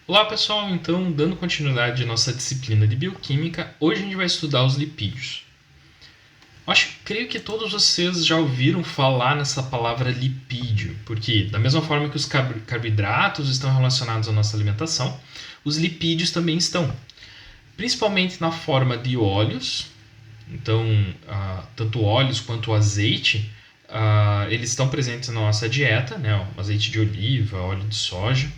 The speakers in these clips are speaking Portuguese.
Olá pessoal, então dando continuidade à nossa disciplina de bioquímica, hoje a gente vai estudar os lipídios. Creio que todos vocês já ouviram falar nessa palavra lipídio, porque da mesma forma que os carboidratos estão relacionados à nossa alimentação, os lipídios também estão, principalmente na forma de óleos. Então, tanto óleos quanto azeite, eles estão presentes na nossa dieta, né? O azeite de oliva, óleo de soja.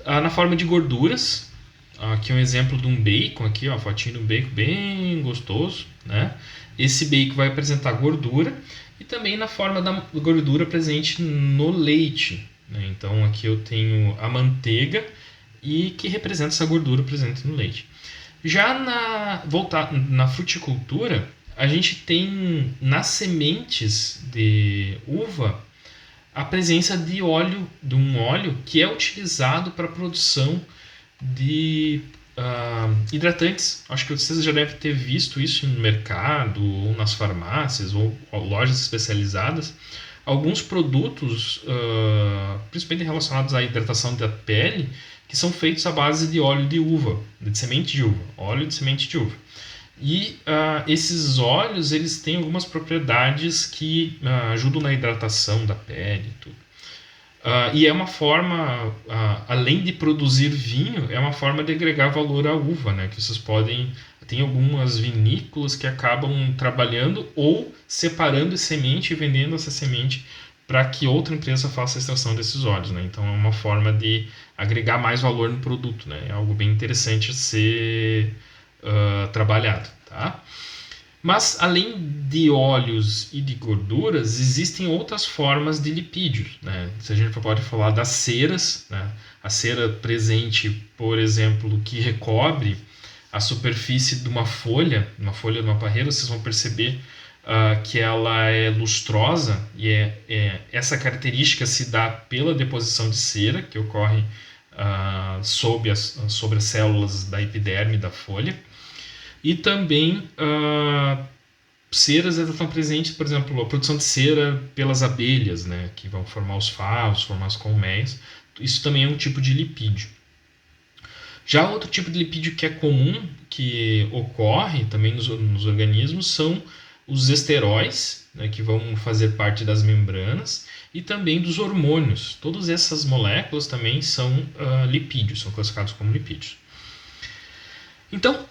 Na forma de gorduras, aqui um exemplo de um bacon, aqui, ó, a fotinho de um bacon bem gostoso, né? Esse bacon vai apresentar gordura e também na forma da gordura presente no leite, né? Então aqui eu tenho a manteiga e que representa essa gordura presente no leite. Já na fruticultura, a gente tem nas sementes de uva a presença de um óleo que é utilizado para a produção de hidratantes. Acho que vocês já devem ter visto isso no mercado, ou nas farmácias, ou lojas especializadas. Alguns produtos, principalmente relacionados à hidratação da pele, que são feitos à base de óleo de uva, de semente de uva, óleo de semente de uva. E esses óleos eles têm algumas propriedades que ajudam na hidratação da pele e tudo. E é uma forma, além de produzir vinho, é uma forma de agregar valor à uva, né? Que vocês podem. Tem algumas vinícolas que acabam trabalhando ou separando a semente e vendendo essa semente para que outra empresa faça a extração desses óleos, né? Então é uma forma de agregar mais valor no produto, né? É algo bem interessante a ser trabalhado, tá? Mas além de óleos e de gorduras, existem outras formas de lipídios, né? Se a gente pode falar das ceras, né? A cera presente, por exemplo, que recobre a superfície de uma folha de uma parreira, vocês vão perceber que ela é lustrosa e essa característica se dá pela deposição de cera que ocorre sobre as células da epiderme da folha. E também ceras estão presentes, por exemplo, a produção de cera pelas abelhas, né, que vão formar os favos, formar as colmeias. Isso também é um tipo de lipídio. Já outro tipo de lipídio que é comum, que ocorre também nos organismos, são os esteróis, né, que vão fazer parte das membranas, e também dos hormônios. Todas essas moléculas também são lipídios, são classificados como lipídios. Então,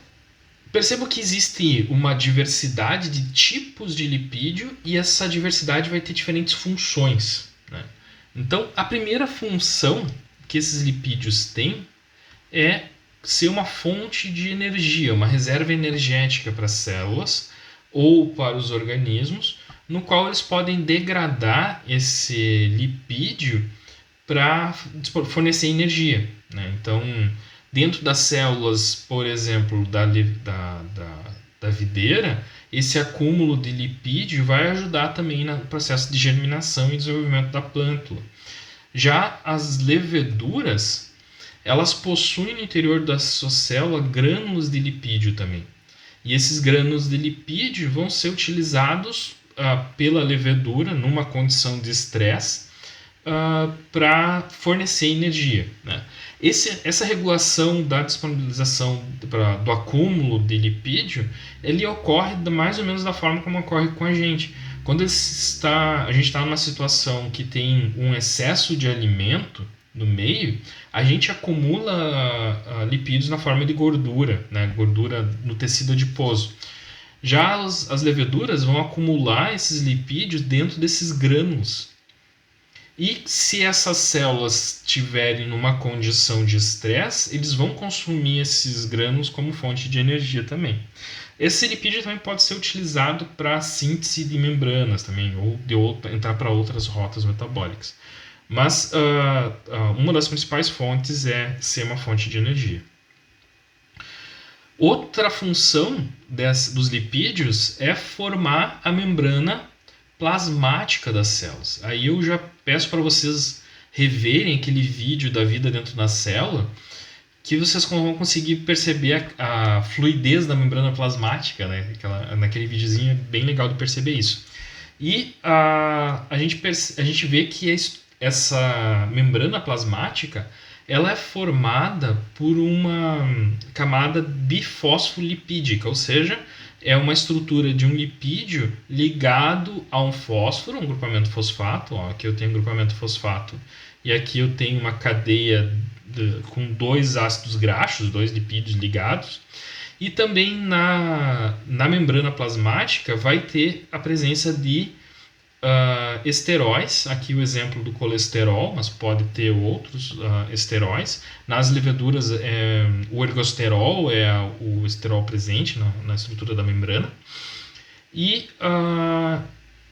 percebo que existe uma diversidade de tipos de lipídio e essa diversidade vai ter diferentes funções, né? Então, a primeira função que esses lipídios têm é ser uma fonte de energia, uma reserva energética para as células ou para os organismos, no qual eles podem degradar esse lipídio para fornecer energia, né? Então, dentro das células, por exemplo, da videira, esse acúmulo de lipídio vai ajudar também no processo de germinação e desenvolvimento da plântula. Já as leveduras, elas possuem no interior da sua célula grânulos de lipídio também. E esses grânulos de lipídio vão ser utilizados pela levedura numa condição de estresse para fornecer energia, né? Essa regulação da disponibilização do acúmulo de lipídio, ele ocorre mais ou menos da forma como ocorre com a gente. Quando a gente está numa situação que tem um excesso de alimento no meio, a gente acumula lipídios na forma de gordura, né? Gordura no tecido adiposo. Já as leveduras vão acumular esses lipídios dentro desses grânulos. E se essas células estiverem numa condição de estresse, eles vão consumir esses grânulos como fonte de energia também. Esse lipídio também pode ser utilizado para síntese de membranas também, ou entrar para outras rotas metabólicas. Mas uma das principais fontes é ser uma fonte de energia. Outra função dos lipídios é formar a membrana plasmática das células. Aí eu já peço para vocês reverem aquele vídeo da vida dentro da célula, que vocês vão conseguir perceber a fluidez da membrana plasmática, né? Naquele videozinho é bem legal de perceber isso. E a gente vê que essa membrana plasmática ela é formada por uma camada bifosfolipídica, ou seja, é uma estrutura de um lipídio ligado a um fósforo, um grupamento fosfato. Ó, aqui eu tenho um grupamento fosfato e aqui eu tenho uma cadeia com dois ácidos graxos, dois lipídios ligados. E também na membrana plasmática vai ter a presença de esteróis, aqui o exemplo do colesterol, mas pode ter outros esteróis. Nas leveduras, o ergosterol é o esterol presente na estrutura da membrana. E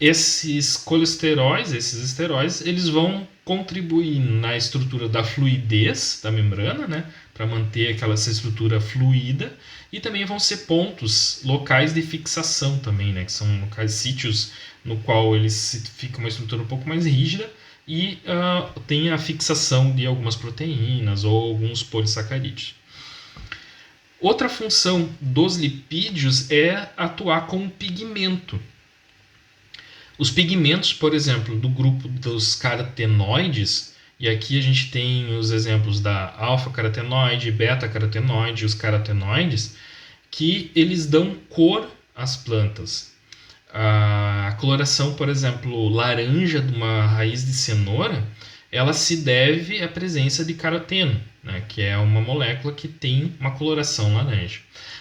esses colesteróis, esses esteróis, eles vão contribuir na estrutura da fluidez da membrana, né, para manter essa estrutura fluida, e também vão ser pontos locais de fixação também, né, que são locais, sítios no qual fica uma estrutura um pouco mais rígida e tem a fixação de algumas proteínas ou alguns polissacarídeos. Outra função dos lipídios é atuar como pigmento. Os pigmentos, por exemplo, do grupo dos carotenoides, e aqui a gente tem os exemplos da alfa-carotenoide, beta-carotenoide e os carotenoides, que eles dão cor às plantas. A coloração, por exemplo, laranja de uma raiz de cenoura, ela se deve à presença de caroteno, né, que é uma molécula que tem uma coloração laranja.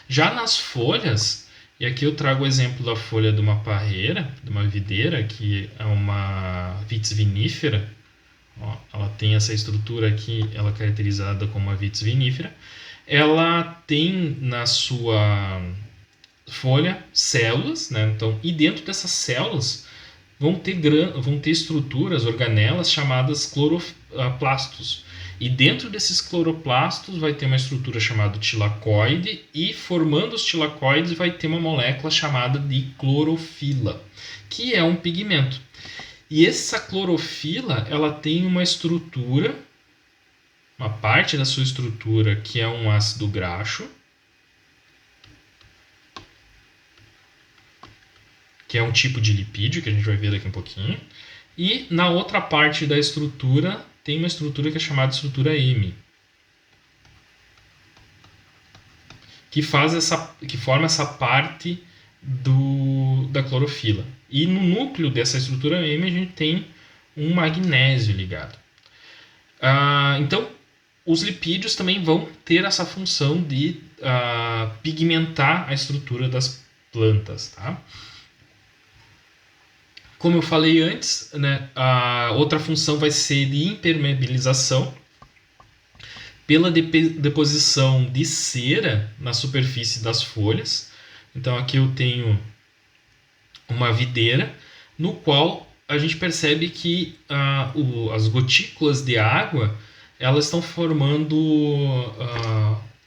Já nas folhas, e aqui eu trago o exemplo da folha de uma parreira, de uma videira, que é uma Vitis vinífera. Ó, ela tem essa estrutura aqui, ela é caracterizada como uma Vitis vinífera. Ela tem na sua folha células, né? Então, e dentro dessas células vão ter estruturas, organelas chamadas cloroplastos. E dentro desses cloroplastos vai ter uma estrutura chamada tilacoide, e formando os tilacoides vai ter uma molécula chamada de clorofila, que é um pigmento. E essa clorofila, ela tem uma estrutura, uma parte da sua estrutura que é um ácido graxo, que é um tipo de lipídio que a gente vai ver daqui um pouquinho. E na outra parte da estrutura tem uma estrutura que é chamada estrutura M, que forma essa parte da clorofila. E no núcleo dessa estrutura M a gente tem um magnésio ligado. Então, os lipídios também vão ter essa função de pigmentar a estrutura das plantas, tá? Como eu falei antes, né, a outra função vai ser de impermeabilização pela deposição de cera na superfície das folhas. Então aqui eu tenho uma videira no qual a gente percebe que as gotículas de água, elas estão formando,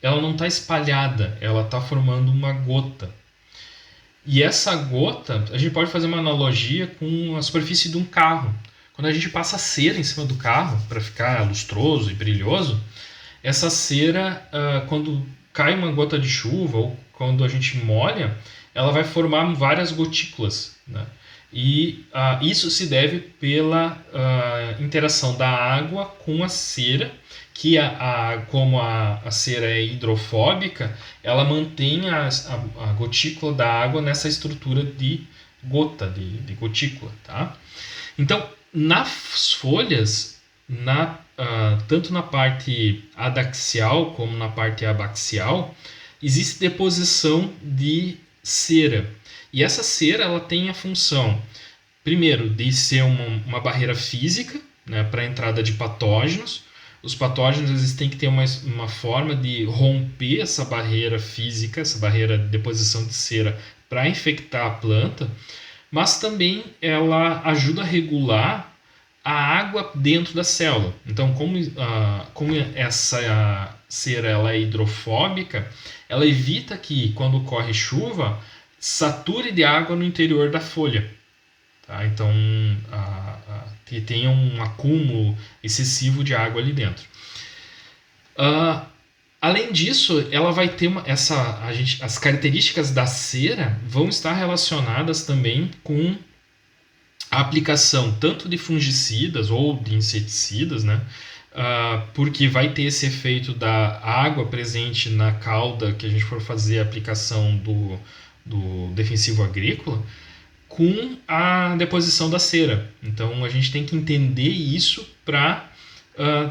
ela não está espalhada, ela está formando uma gota. E essa gota, a gente pode fazer uma analogia com a superfície de um carro. Quando a gente passa cera em cima do carro para ficar lustroso e brilhoso, essa cera, quando cai uma gota de chuva ou quando a gente molha, ela vai formar várias gotículas, né? E isso se deve pela interação da água com a cera, que como a cera é hidrofóbica, ela mantém a gotícula da água nessa estrutura de gota, de gotícula. Tá? Então, nas folhas, tanto na parte adaxial como na parte abaxial, existe deposição de cera. E essa cera ela tem a função, primeiro, de ser uma barreira física, né, para a entrada de patógenos. Os patógenos eles têm que ter uma forma de romper essa barreira física, essa barreira de deposição de cera, para infectar a planta, mas também ela ajuda a regular a água dentro da célula. Então, como essa cera ela é hidrofóbica, ela evita que, quando ocorre chuva, sature de água no interior da folha. Tá? Então, que tenha um acúmulo excessivo de água ali dentro. Além disso, ela vai ter as características da cera vão estar relacionadas também com a aplicação tanto de fungicidas ou de inseticidas, né, porque vai ter esse efeito da água presente na cauda que a gente for fazer a aplicação do defensivo agrícola, com a deposição da cera. Então a gente tem que entender isso para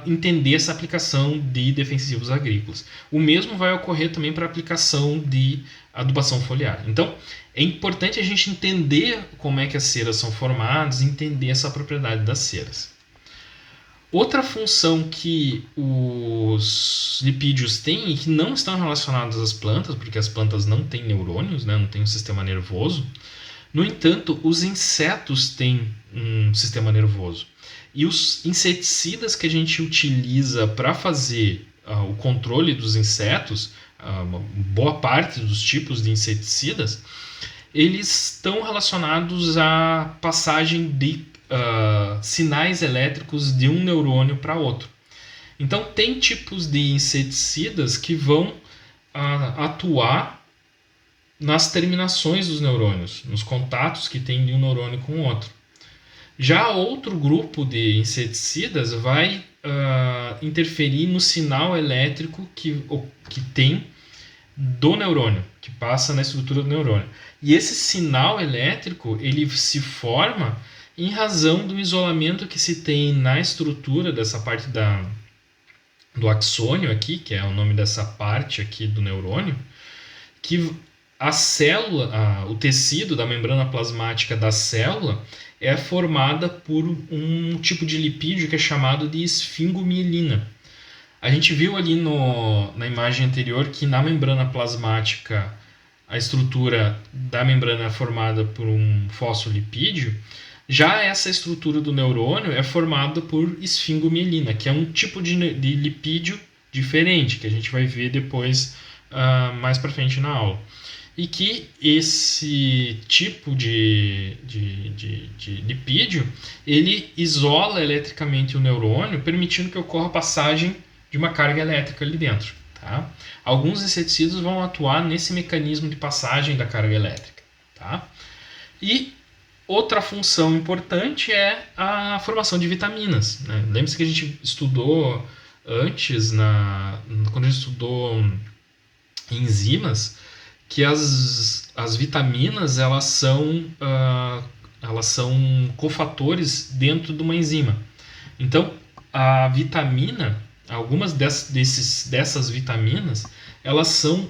entender essa aplicação de defensivos agrícolas. O mesmo vai ocorrer também para a aplicação de adubação foliar. Então é importante a gente entender como é que as ceras são formadas, entender essa propriedade das ceras. Outra função que os lipídios têm e que não estão relacionados às plantas, porque as plantas não têm neurônios, né, não têm um sistema nervoso. No entanto, os insetos têm um sistema nervoso. E os inseticidas que a gente utiliza para fazer o controle dos insetos, boa parte dos tipos de inseticidas, eles estão relacionados à passagem de sinais elétricos de um neurônio para outro. Então, tem tipos de inseticidas que vão atuar nas terminações dos neurônios, nos contatos que tem de um neurônio com o outro. Já outro grupo de inseticidas vai interferir no sinal elétrico que tem do neurônio, que passa na estrutura do neurônio. E esse sinal elétrico ele se forma em razão do isolamento que se tem na estrutura dessa parte do axônio aqui, que é o nome dessa parte aqui do neurônio, que a célula, o tecido da membrana plasmática da célula é formada por um tipo de lipídio que é chamado de esfingomielina. A gente viu ali na imagem anterior que na membrana plasmática a estrutura da membrana é formada por um fosfolipídio. Já essa estrutura do neurônio é formada por esfingomielina, que é um tipo de lipídio diferente, que a gente vai ver depois mais para frente na aula. E que esse tipo de lipídio ele isola eletricamente o neurônio, permitindo que ocorra a passagem de uma carga elétrica ali dentro. Tá? Alguns inseticidas vão atuar nesse mecanismo de passagem da carga elétrica. Tá? E outra função importante é a formação de vitaminas. Né? Lembre-se que a gente estudou antes, quando a gente estudou enzimas, que as vitaminas elas são cofatores dentro de uma enzima. Então, a vitamina, algumas dessas vitaminas, elas são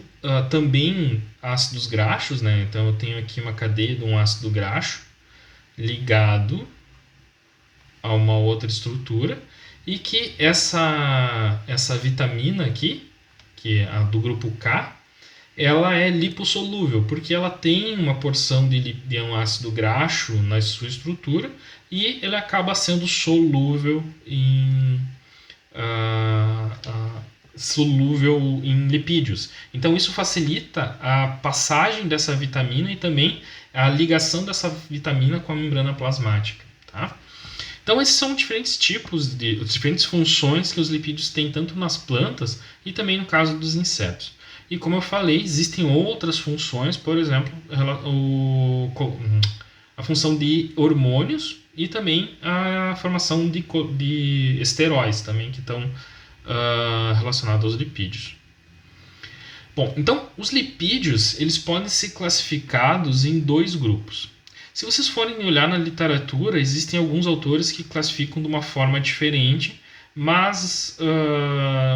também ácidos graxos, né? Então, eu tenho aqui uma cadeia de um ácido graxo ligado a uma outra estrutura e que essa vitamina aqui, que é a do grupo K, ela é lipossolúvel, porque ela tem uma porção de um ácido graxo na sua estrutura e ele acaba sendo solúvel em lipídios. Então isso facilita a passagem dessa vitamina e também a ligação dessa vitamina com a membrana plasmática. Tá? Então esses são diferentes tipos diferentes funções que os lipídios têm tanto nas plantas e também no caso dos insetos. E como eu falei, existem outras funções, por exemplo, a função de hormônios e também a formação de esteróis também, que estão relacionados aos lipídios. Bom, então os lipídios eles podem ser classificados em dois grupos. Se vocês forem olhar na literatura, existem alguns autores que classificam de uma forma diferente, mas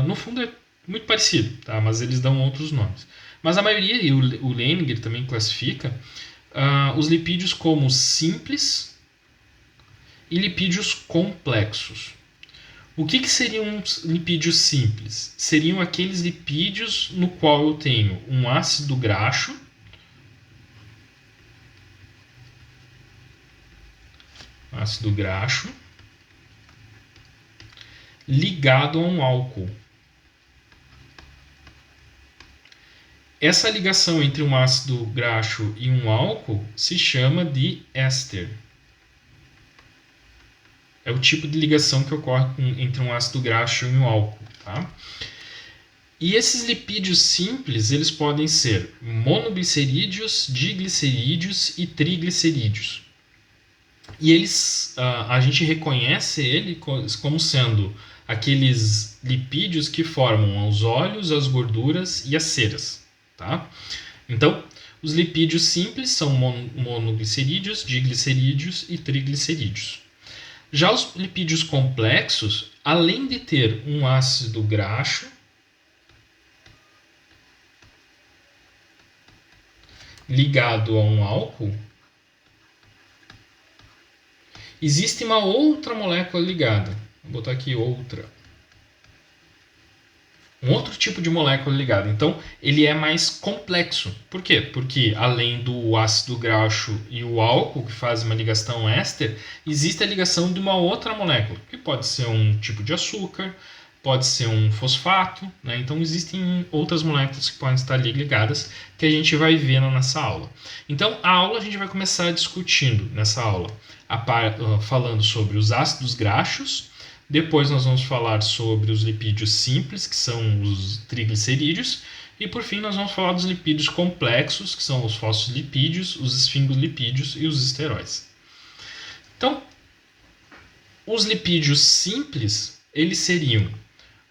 no fundo é muito parecido, tá? Mas eles dão outros nomes. Mas a maioria, e o Leininger também classifica, os lipídios como simples e lipídios complexos. O que seriam lipídios simples? Seriam aqueles lipídios no qual eu tenho um ácido graxo, ligado a um álcool. Essa ligação entre um ácido graxo e um álcool se chama de éster. É o tipo de ligação que ocorre entre um ácido graxo e um álcool. Tá? E esses lipídios simples eles podem ser monoglicerídeos, diglicerídeos e triglicerídeos. E a gente reconhece ele como sendo aqueles lipídios que formam os óleos, as gorduras e as ceras. Tá? Então, os lipídios simples são monoglicerídeos, diglicerídeos e triglicerídeos. Já os lipídios complexos, além de ter um ácido graxo, ligado a um álcool, existe uma outra molécula ligada. Vou botar aqui outra. Um outro tipo de molécula ligada. Então, ele é mais complexo. Por quê? Porque além do ácido graxo e o álcool, que faz uma ligação éster, existe a ligação de uma outra molécula, que pode ser um tipo de açúcar, pode ser um fosfato, né? Então, existem outras moléculas que podem estar ligadas, que a gente vai ver nessa aula. Então, a aula a gente vai começar discutindo, nessa aula, falando sobre os ácidos graxos. Depois nós vamos falar sobre os lipídios simples, que são os triglicerídeos. E por fim nós vamos falar dos lipídios complexos, que são os fosfolipídios, os esfingolipídios e os esteróis. Então, os lipídios simples, eles seriam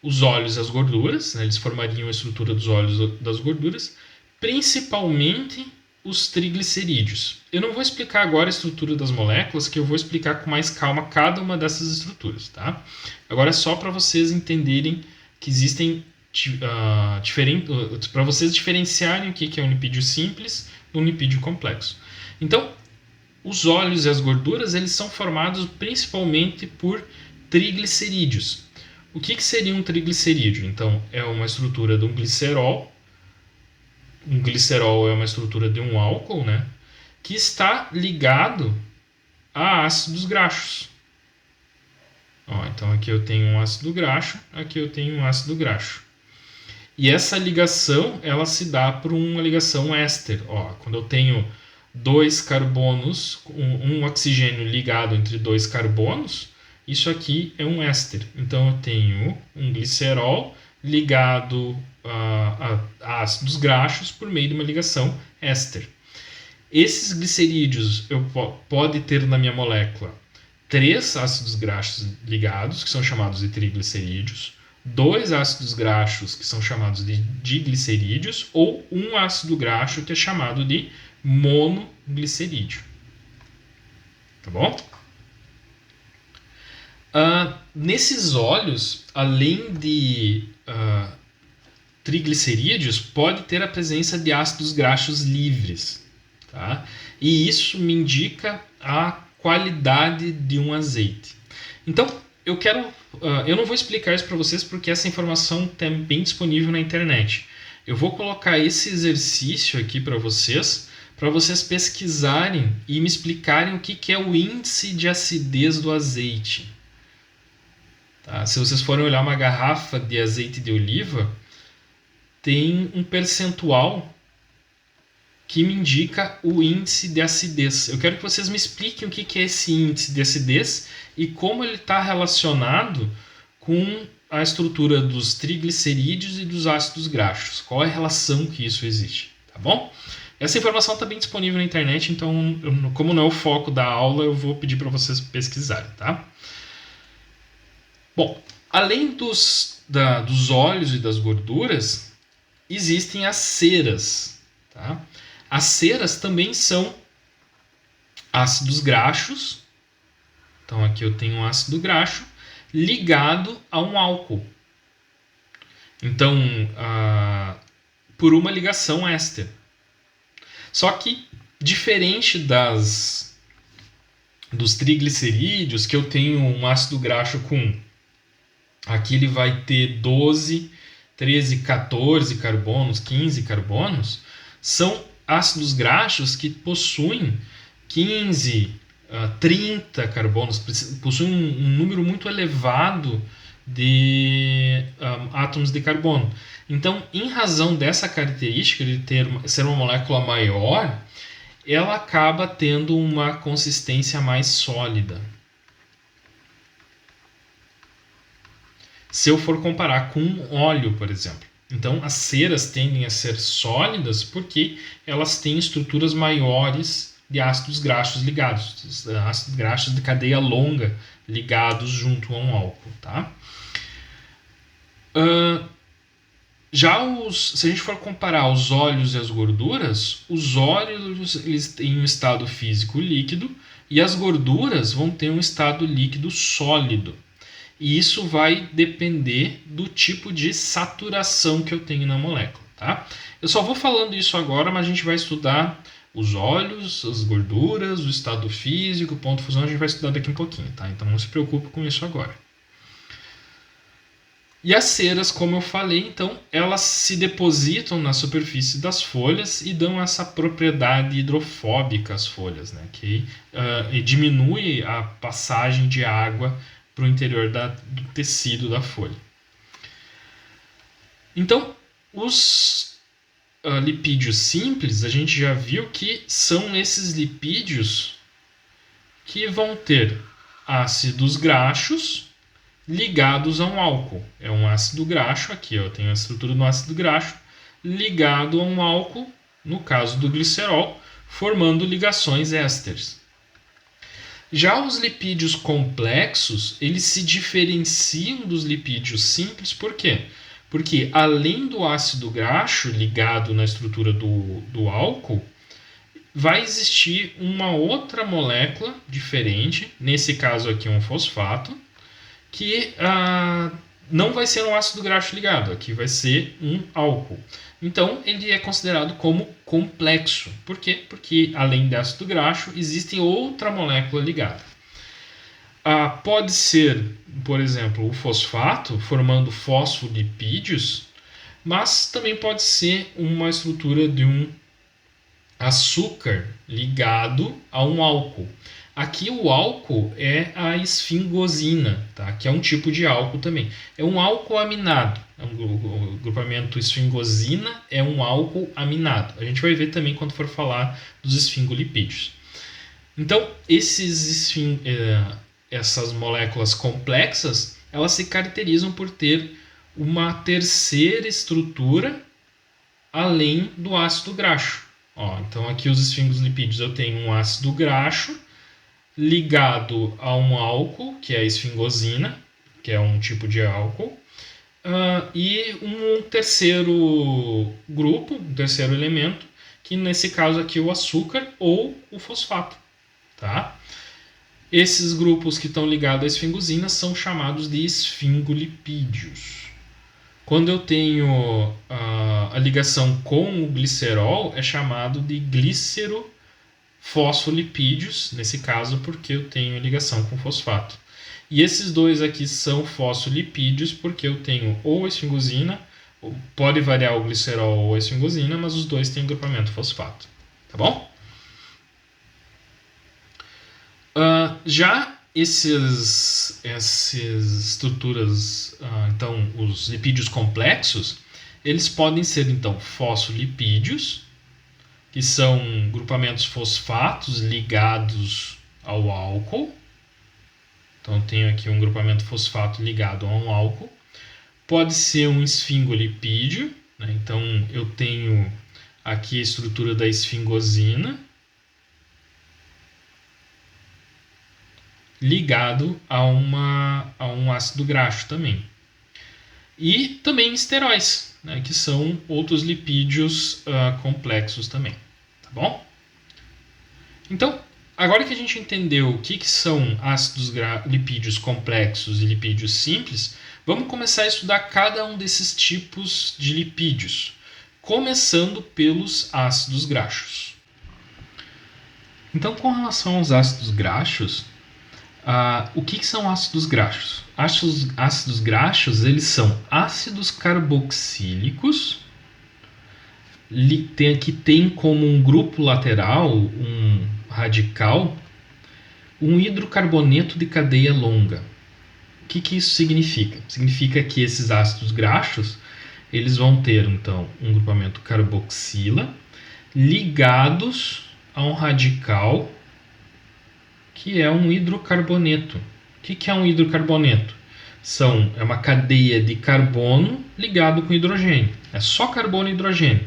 os óleos e as gorduras, né? Eles formariam a estrutura dos óleos e das gorduras, principalmente os triglicerídeos. Eu não vou explicar agora a estrutura das moléculas, que eu vou explicar com mais calma cada uma dessas estruturas, tá? Agora é só para vocês entenderem que existem para vocês diferenciarem o que é um lipídio simples de um lipídio complexo. Então, os óleos e as gorduras, eles são formados principalmente por triglicerídeos. O que seria um triglicerídeo? Então, é uma estrutura de um glicerol. Um glicerol é uma estrutura de um álcool, né, que está ligado a ácidos graxos. Então aqui eu tenho um ácido graxo, aqui eu tenho um ácido graxo. E essa ligação, ela se dá por uma ligação éster. Quando eu tenho dois carbonos, um oxigênio ligado entre dois carbonos, isso aqui é um éster. Então eu tenho um glicerol ligado a ácidos graxos por meio de uma ligação éster. Esses glicerídeos eu pode ter na minha molécula 3 ácidos graxos ligados, que são chamados de triglicerídeos, 2 ácidos graxos, que são chamados de diglicerídeos, ou um ácido graxo, que é chamado de monoglicerídeo. Tá bom? Nesses óleos, além de triglicerídeos, pode ter a presença de ácidos graxos livres. Tá? E isso me indica a qualidade de um azeite. Então, eu não vou explicar isso para vocês porque essa informação está bem disponível na internet. Eu vou colocar esse exercício aqui para vocês pesquisarem e me explicarem o que é o índice de acidez do azeite. Tá? Se vocês forem olhar uma garrafa de azeite de oliva, tem um percentual que me indica o índice de acidez. Eu quero que vocês me expliquem o que é esse índice de acidez e como ele está relacionado com a estrutura dos triglicerídeos e dos ácidos graxos. Qual é a relação que isso existe, tá bom? Essa informação está bem disponível na internet, então, como não é o foco da aula, eu vou pedir para vocês pesquisarem, tá? Bom, além dos óleos e das gorduras, existem as ceras, tá? As ceras também são ácidos graxos. Então aqui eu tenho um ácido graxo ligado a um álcool. Então, por uma ligação éster. Só que, diferente dos triglicerídeos, que eu tenho um ácido graxo com... Aqui ele vai ter 12, 13, 14 carbonos, 15 carbonos. São ácidos graxos que possuem 15, 30 carbonos, possuem um número muito elevado de átomos de carbono. Então, em razão dessa característica de ser uma molécula maior, ela acaba tendo uma consistência mais sólida. Se eu for comparar com óleo, por exemplo. Então, as ceras tendem a ser sólidas porque elas têm estruturas maiores de ácidos graxos ligados, ácidos graxos de cadeia longa ligados junto a um álcool, tá? Se a gente for comparar os óleos e as gorduras, os óleos eles têm um estado físico líquido e as gorduras vão ter um estado líquido sólido. E isso vai depender do tipo de saturação que eu tenho na molécula, tá? Eu só vou falando isso agora, mas a gente vai estudar os óleos, as gorduras, o estado físico, o ponto de fusão, a gente vai estudar daqui um pouquinho, tá? Então não se preocupe com isso agora. E as ceras, como eu falei, então, elas se depositam na superfície das folhas e dão essa propriedade hidrofóbica às folhas, né? Que diminui a passagem de água para o interior do tecido da folha. Então, os lipídios simples, a gente já viu que são esses lipídios que vão ter ácidos graxos ligados a um álcool. É um ácido graxo, aqui eu tenho a estrutura do ácido graxo, ligado a um álcool, no caso do glicerol, formando ligações ésteres. Já os lipídios complexos, eles se diferenciam dos lipídios simples, por quê? Porque além do ácido graxo ligado na estrutura do álcool, vai existir uma outra molécula diferente, nesse caso aqui um fosfato, que não vai ser um ácido graxo ligado, aqui vai ser um álcool. Então, ele é considerado como complexo. Por quê? Porque, além de ácido graxo, existe outra molécula ligada. Pode ser, por exemplo, o fosfato, formando fosfolipídios, mas também pode ser uma estrutura de um açúcar ligado a um álcool. Aqui o álcool é a esfingosina, tá? Que é um tipo de álcool também. É um álcool aminado. O grupamento esfingosina é um álcool aminado. A gente vai ver também quando for falar dos esfingolipídios. Então, essas moléculas complexas, elas se caracterizam por ter uma terceira estrutura além do ácido graxo. Então, aqui os esfingolipídios eu tenho um ácido graxo ligado a um álcool, que é a esfingosina, que é um tipo de álcool, e um terceiro grupo, um terceiro elemento, que nesse caso aqui é o açúcar ou o fosfato. Tá? Esses grupos que estão ligados à esfingosina são chamados de esfingolipídios. Quando eu tenho a ligação com o glicerol, é chamado de glicerofosfolipídios, nesse caso porque eu tenho ligação com fosfato. E esses dois aqui são fosfolipídios porque eu tenho ou a esfingosina, pode variar o glicerol ou a esfingosina, mas os dois têm grupamento fosfato. Tá bom? Já essas estruturas, então os lipídios complexos, eles podem ser então fosfolipídios, que são grupamentos fosfatos ligados ao álcool. Então eu tenho aqui um grupamento fosfato ligado a um álcool. Pode ser um esfingolipídio, né? Então eu tenho aqui a estrutura da esfingosina ligado a um ácido graxo também. E também esteróis, né, que são outros lipídios complexos também. Tá bom? Então, agora que a gente entendeu o que são ácidos lipídios complexos e lipídios simples, vamos começar a estudar cada um desses tipos de lipídios, começando pelos ácidos graxos. Então, com relação aos ácidos graxos, o que são ácidos graxos? Ácidos graxos, eles são ácidos carboxílicos que tem como um grupo lateral, um radical, um hidrocarboneto de cadeia longa. O que isso significa? Significa que esses ácidos graxos, eles vão ter então um grupamento carboxila ligados a um radical que é um hidrocarboneto. O que é um hidrocarboneto? É uma cadeia de carbono ligado com hidrogênio. É só carbono e hidrogênio.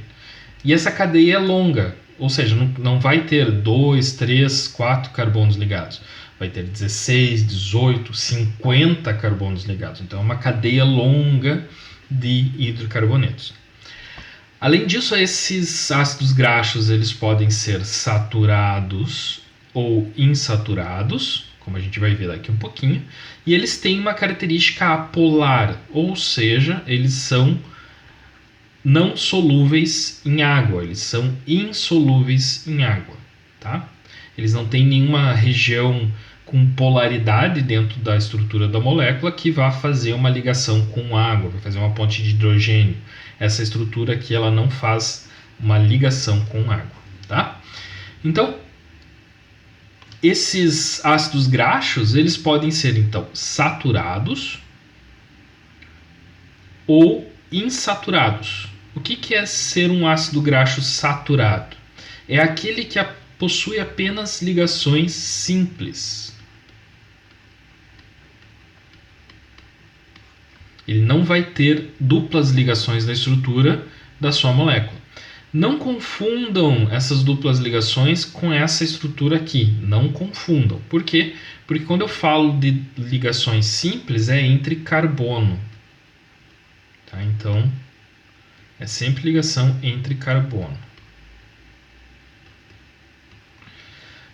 E essa cadeia é longa. ou seja, não vai ter 2, 3, 4 carbonos ligados. Vai ter 16, 18, 50 carbonos ligados. Então é uma cadeia longa de hidrocarbonetos. Além disso, esses ácidos graxos eles podem ser saturados ou insaturados, como a gente vai ver daqui um pouquinho, e eles têm uma característica apolar, ou seja, eles são não solúveis em água, eles são insolúveis em água, tá? Eles não têm nenhuma região com polaridade dentro da estrutura da molécula que vá fazer uma ligação com água, vai fazer uma ponte de hidrogênio. Essa estrutura aqui ela não faz uma ligação com água, tá? Então, esses ácidos graxos, eles podem ser então saturados ou insaturados. O que é ser um ácido graxo saturado? É aquele que possui apenas ligações simples. Ele não vai ter duplas ligações na estrutura da sua molécula. Não confundam essas duplas ligações com essa estrutura aqui. Não confundam. Por quê? Porque quando eu falo de ligações simples, é entre carbono. Tá? Então, é sempre ligação entre carbono.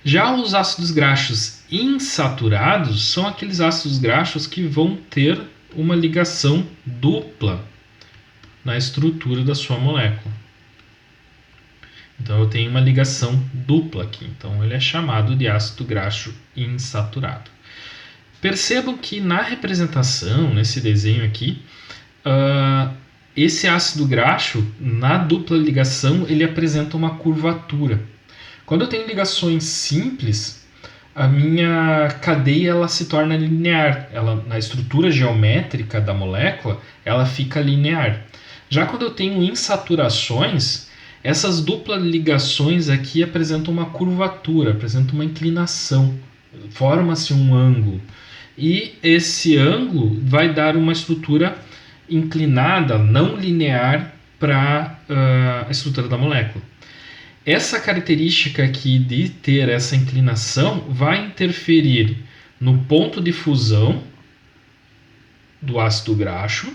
Já os ácidos graxos insaturados são aqueles ácidos graxos que vão ter uma ligação dupla na estrutura da sua molécula. Então eu tenho uma ligação dupla aqui. Então ele é chamado de ácido graxo insaturado. Percebam que na representação, nesse desenho aqui, esse ácido graxo, na dupla ligação, ele apresenta uma curvatura. Quando eu tenho ligações simples, a minha cadeia ela se torna linear. Na estrutura geométrica da molécula, ela fica linear. Já quando eu tenho insaturações, essas duplas ligações aqui apresentam uma curvatura, apresentam uma inclinação, forma-se um ângulo. E esse ângulo vai dar uma estrutura inclinada, não linear, para a estrutura da molécula. Essa característica aqui de ter essa inclinação vai interferir no ponto de fusão do ácido graxo,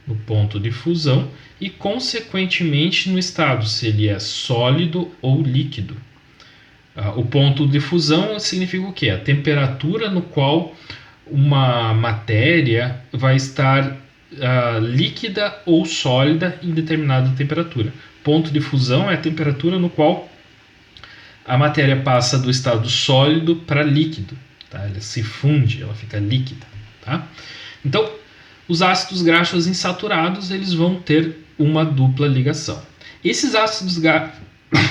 no ponto de fusão, e consequentemente no estado, se ele é sólido ou líquido. O ponto de fusão significa o quê? A temperatura no qual uma matéria vai estar líquida ou sólida em determinada temperatura. Ponto de fusão é a temperatura no qual a matéria passa do estado sólido para líquido. Tá? Ela se funde, ela fica líquida. Tá? Então, os ácidos graxos insaturados eles vão ter uma dupla ligação. Esses ácidos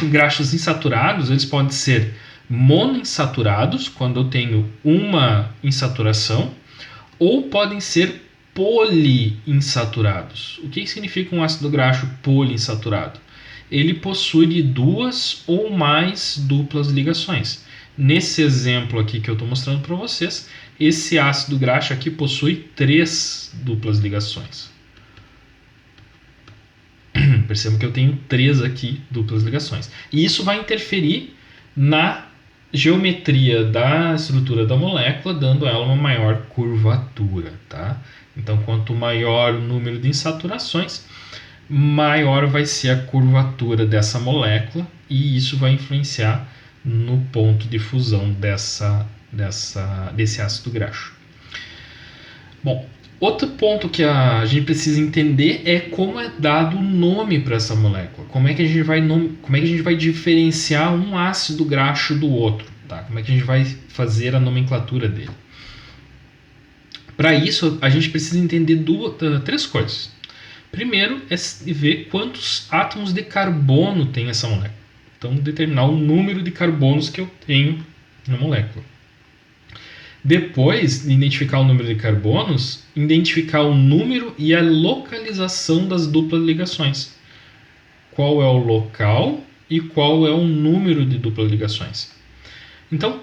graxos insaturados eles podem ser monoinsaturados, quando eu tenho uma insaturação, ou podem ser poliinsaturados. O que significa um ácido graxo poliinsaturado? Ele possui duas ou mais duplas ligações. Nesse exemplo aqui que eu estou mostrando para vocês, esse ácido graxo aqui possui 3 duplas ligações. Percebam que eu tenho 3 aqui duplas ligações. E isso vai interferir na geometria da estrutura da molécula, dando a ela uma maior curvatura. Tá? Então, quanto maior o número de insaturações, maior vai ser a curvatura dessa molécula, e isso vai influenciar no ponto de fusão desse ácido graxo. Bom, outro ponto que a gente precisa entender é como é dado o nome para essa molécula. Como é que a gente vai diferenciar um ácido graxo do outro? Tá? Como é que a gente vai fazer a nomenclatura dele? Para isso, a gente precisa entender 3 coisas. Primeiro é ver quantos átomos de carbono tem essa molécula. Então, determinar o número de carbonos que eu tenho na molécula. Depois de identificar o número de carbonos, identificar o número e a localização das duplas ligações. Qual é o local e qual é o número de duplas ligações. Então,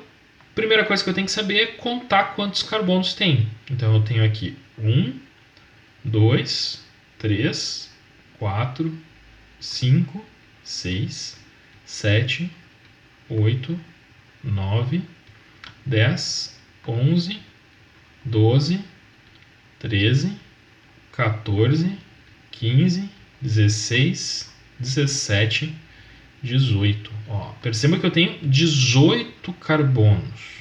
a primeira coisa que eu tenho que saber é contar quantos carbonos tem. Então, eu tenho aqui 1, 2, 3, 4, 5, 6, 7, 8, 9, 10, 11, 12, 13, 14, 15, 16, 17, 18. Ó, perceba que eu tenho 18 carbonos.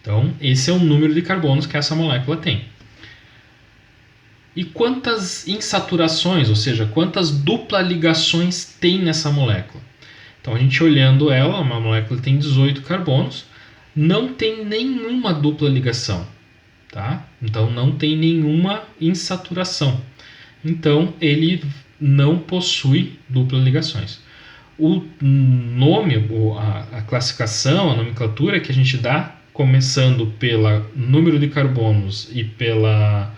Então, esse é o número de carbonos que essa molécula tem. E quantas insaturações, ou seja, quantas duplas ligações tem nessa molécula? Então, a gente olhando ela, uma molécula tem 18 carbonos, não tem nenhuma dupla ligação. Tá? Então, não tem nenhuma insaturação. Então, ele não possui duplas ligações. O nome, a classificação, a nomenclatura que a gente dá, começando pelo número de carbonos e pela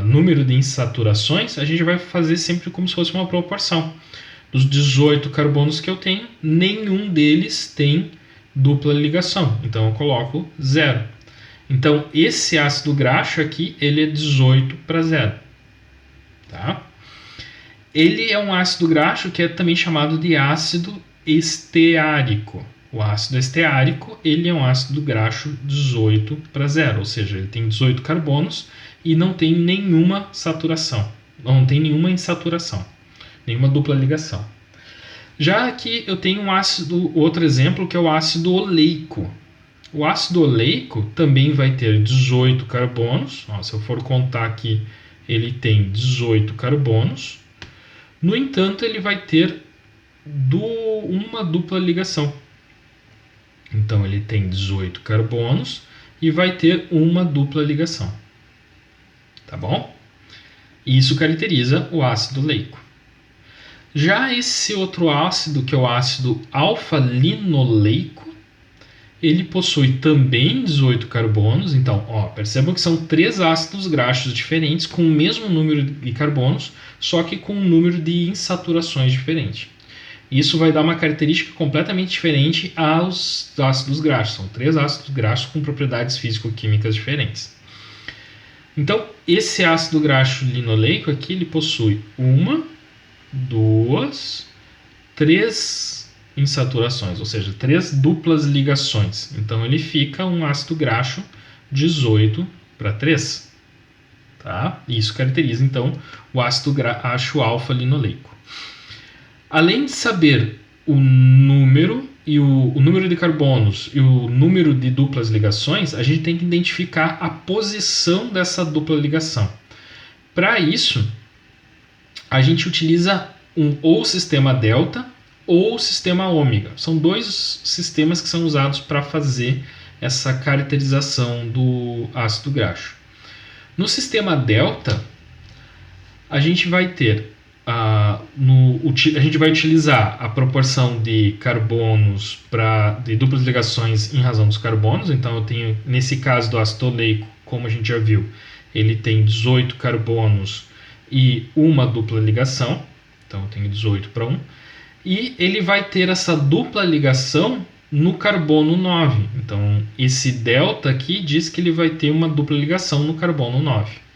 número de insaturações, a gente vai fazer sempre como se fosse uma proporção. Dos 18 carbonos que eu tenho, nenhum deles tem dupla ligação. Então, eu coloco 0. Então, esse ácido graxo aqui, ele é 18 para 0. Tá? Ele é um ácido graxo que é também chamado de ácido esteárico. O ácido esteárico, ele é um ácido graxo 18 para 0, ou seja, ele tem 18 carbonos e não tem nenhuma saturação, não tem nenhuma insaturação, nenhuma dupla ligação. Já aqui eu tenho um ácido, outro exemplo, que é o ácido oleico. O ácido oleico também vai ter 18 carbonos. Ó, se eu for contar aqui, ele tem 18 carbonos. No entanto, ele vai ter uma dupla ligação. Então, ele tem 18 carbonos e vai ter uma dupla ligação. Tá bom? Isso caracteriza o ácido oleico. Já esse outro ácido, que é o ácido alfa-linoleico, ele possui também 18 carbonos. Então, ó, percebam que são 3 ácidos graxos diferentes com o mesmo número de carbonos, só que com um número de insaturações diferente. Isso vai dar uma característica completamente diferente aos ácidos graxos. São 3 ácidos graxos com propriedades físico-químicas diferentes. Então, esse ácido graxo linoleico aqui, ele possui 1, 2, 3 insaturações, ou seja, 3 duplas ligações. Então, ele fica um ácido graxo 18 para 3. Tá? Isso caracteriza, então, o ácido graxo alfa-linoleico. Além de saber o número e o número de carbonos e o número de duplas ligações, a gente tem que identificar a posição dessa dupla ligação. Para isso, a gente utiliza ou o sistema delta ou o sistema ômega. São 2 sistemas que são usados para fazer essa caracterização do ácido graxo. No sistema delta, a gente vai ter a gente vai utilizar a proporção de carbonos de duplas ligações em razão dos carbonos. Então, eu tenho, nesse caso do ácido oleico, como a gente já viu, ele tem 18 carbonos e uma dupla ligação. Então, eu tenho 18 para 1. E ele vai ter essa dupla ligação no carbono 9. Então, esse delta aqui diz que ele vai ter uma dupla ligação no carbono 9.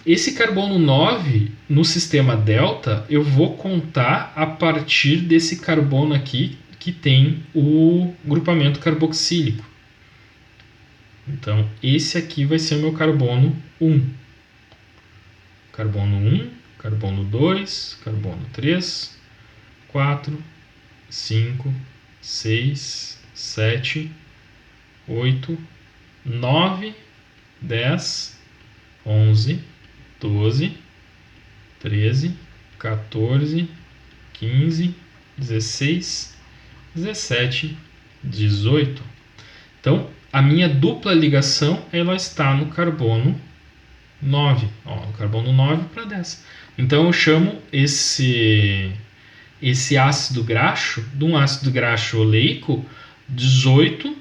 Esse carbono 9, no sistema delta, eu vou contar a partir desse carbono aqui, que tem o grupamento carboxílico. Então, esse aqui vai ser o meu carbono 1. Carbono 1, carbono 2, carbono 3, 4, 5, 6, 7, 8, 9, 10, 11, 12, 13, 14, 15, 16, 17, 18. Então, a minha dupla ligação ela está no carbono 9. Ó, no carbono 9 para 10. Então, eu chamo esse ácido graxo de um ácido graxo oleico 18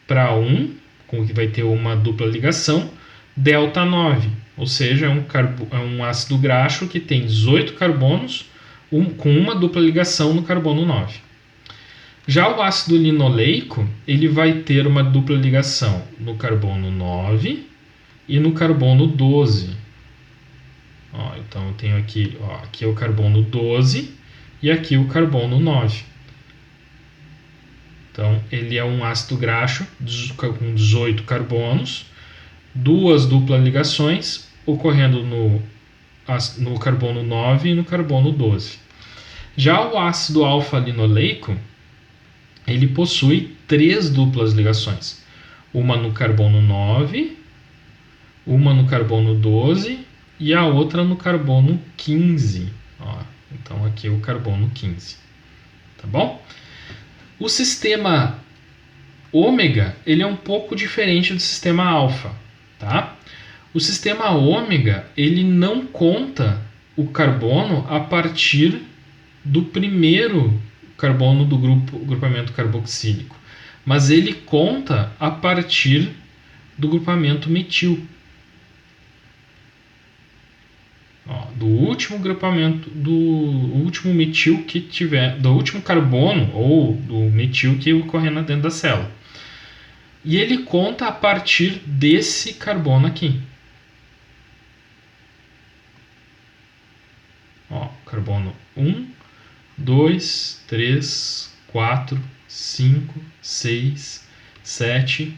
para 1, com que vai ter uma dupla ligação, delta 9. Ou seja, é um ácido graxo que tem 18 carbonos com uma dupla ligação no carbono 9. Já o ácido linoleico, ele vai ter uma dupla ligação no carbono 9 e no carbono 12. Ó, então eu tenho aqui, aqui é o carbono 12 e aqui o carbono 9. Então, ele é um ácido graxo com 18 carbonos, duas duplas ligações ocorrendo no carbono 9 e no carbono 12. Já o ácido alfa-linoleico, ele possui 3 duplas ligações. Uma no carbono 9, uma no carbono 12 e a outra no carbono 15. Ó, então aqui é o carbono 15. Tá bom? O sistema ômega, ele é um pouco diferente do sistema alfa, tá? O sistema ômega, ele não conta o carbono a partir do primeiro carbono do grupamento carboxílico, mas ele conta a partir do grupamento metil. Ó, do último grupamento, do último metil que tiver, do último carbono ou do metil que ocorrer dentro da célula. E ele conta a partir desse carbono aqui. Ó, carbono 1, 2, 3, 4, 5, 6, 7,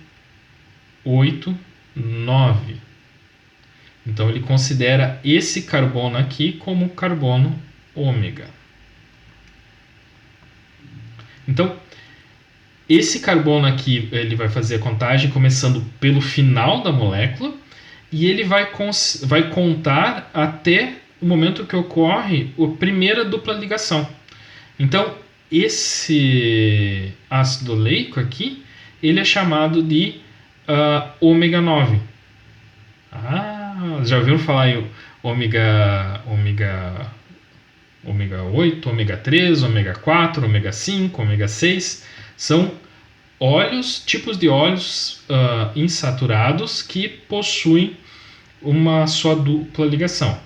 8, 9. Então ele considera esse carbono aqui como carbono ômega. Então, esse carbono aqui, ele vai fazer a contagem começando pelo final da molécula e ele vai contar até o momento que ocorre a primeira dupla ligação. Então, esse ácido oleico aqui, ele é chamado de ômega 9. Já ouviram falar em ômega 8, ômega 3, ômega 4, ômega 5, ômega 6? São tipos de óleos insaturados que possuem uma só dupla ligação.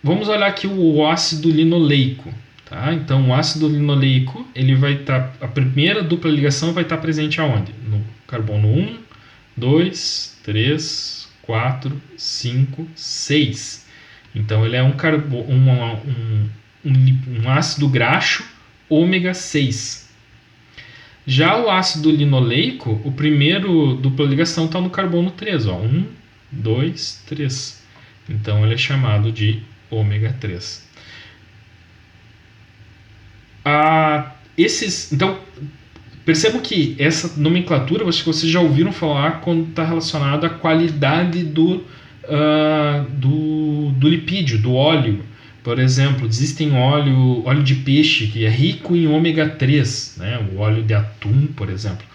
Vamos olhar aqui o ácido linoleico. Tá? Então, o ácido linoleico, ele vai estar, a primeira dupla ligação vai estar presente aonde? No carbono 1, 2, 3, 4, 5, 6. Então, ele é um ácido graxo ômega 6. Já o ácido linoleico, o primeiro dupla ligação está no carbono 3. 1, 2, 3. Então, ele é chamado de ômega 3. Então, percebam que essa nomenclatura, vocês já ouviram falar quando está relacionado à qualidade do lipídio, do óleo. Por exemplo, existem óleo de peixe que é rico em ômega 3, né? O óleo de atum, por exemplo,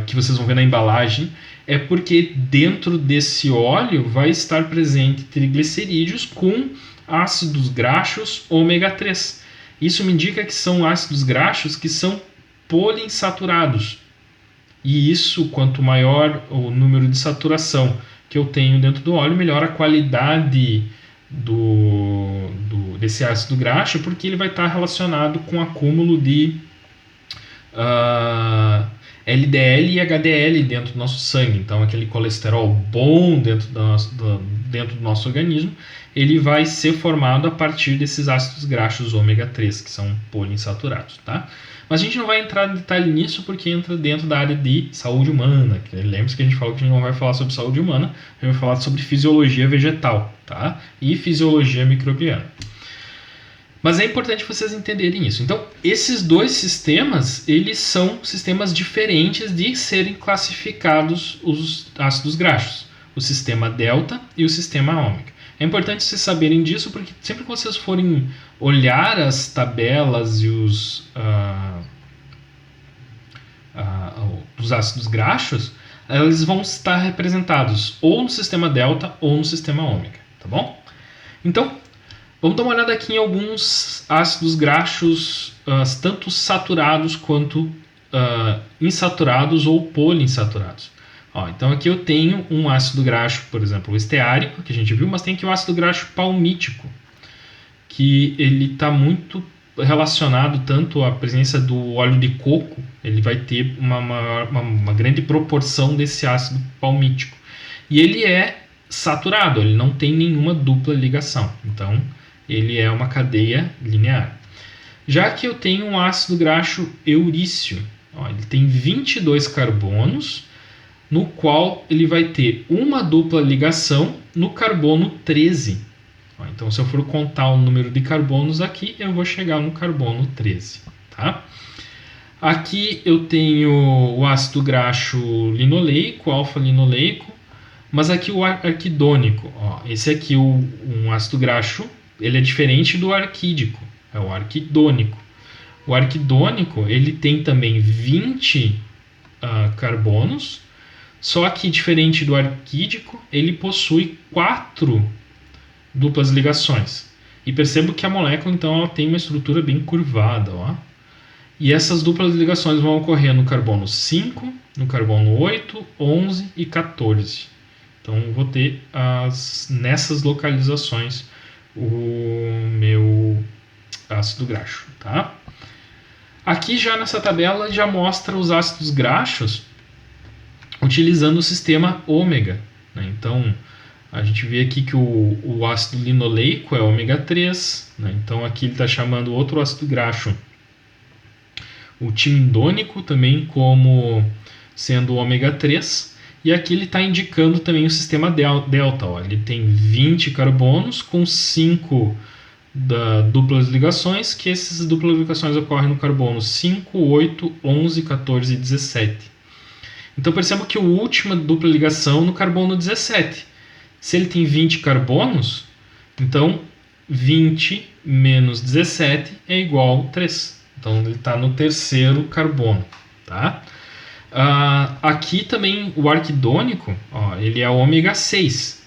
que vocês vão ver na embalagem, é porque dentro desse óleo vai estar presente triglicerídeos com ácidos graxos ômega 3. Isso me indica que são ácidos graxos que são poliinsaturados. E isso, quanto maior o número de saturação que eu tenho dentro do óleo, melhor a qualidade desse ácido graxo, porque ele vai estar relacionado com o acúmulo de LDL e HDL dentro do nosso sangue. Então, aquele colesterol bom dentro do nosso organismo, ele vai ser formado a partir desses ácidos graxos ômega 3, que são poliinsaturados, tá? Mas a gente não vai entrar em detalhe nisso porque entra dentro da área de saúde humana. Lembre-se que a gente falou que a gente não vai falar sobre saúde humana, a gente vai falar sobre fisiologia vegetal, tá? E fisiologia microbiana. Mas é importante vocês entenderem isso. Então, esses dois sistemas, eles são sistemas diferentes de serem classificados os ácidos graxos. O sistema delta e o sistema ômega. É importante vocês saberem disso, porque sempre que vocês forem olhar as tabelas e os ácidos graxos, eles vão estar representados ou no sistema delta ou no sistema ômega, tá bom? Então, vamos dar uma olhada aqui em alguns ácidos graxos, tanto saturados quanto insaturados ou poliinsaturados. Então aqui eu tenho um ácido graxo, por exemplo, o esteárico, que a gente viu, mas tem aqui o ácido graxo palmítico, que ele está muito relacionado tanto à presença do óleo de coco, ele vai ter uma grande proporção desse ácido palmítico. E ele é saturado, ele não tem nenhuma dupla ligação. Então, ele é uma cadeia linear. Já que eu tenho um ácido graxo eurício, ele tem 22 carbonos, no qual ele vai ter uma dupla ligação no carbono 13. Então, se eu for contar o número de carbonos aqui, eu vou chegar no carbono 13. Tá? Aqui eu tenho o ácido graxo linoleico, alfa-linoleico, mas aqui o arquidônico. Esse aqui, um ácido graxo, ele é diferente do arquídico, é o arquidônico. O arquidônico ele tem também 20 carbonos, só que diferente do arquídico, ele possui 4 duplas ligações. E percebo que a molécula então ela tem uma estrutura bem curvada. E essas duplas ligações vão ocorrer no carbono 5, no carbono 8, 11 e 14. Então eu vou ter nessas localizações o meu ácido graxo. Tá? Aqui já nessa tabela já mostra os ácidos graxos utilizando o sistema ômega. Né? Então a gente vê aqui que o ácido linoleico é ômega 3. Né? Então aqui ele está chamando outro ácido graxo, o timindônico, também como sendo ômega 3. E aqui ele está indicando também o sistema delta. Ele tem 20 carbonos com 5 duplas ligações, que essas duplas ligações ocorrem no carbono 5, 8, 11, 14 e 17. Então perceba que a última dupla ligação no carbono 17. Se ele tem 20 carbonos, então 20 menos 17 é igual a 3. Então ele está no terceiro carbono. Tá? Aqui também o arquidônico, ele é ômega 6.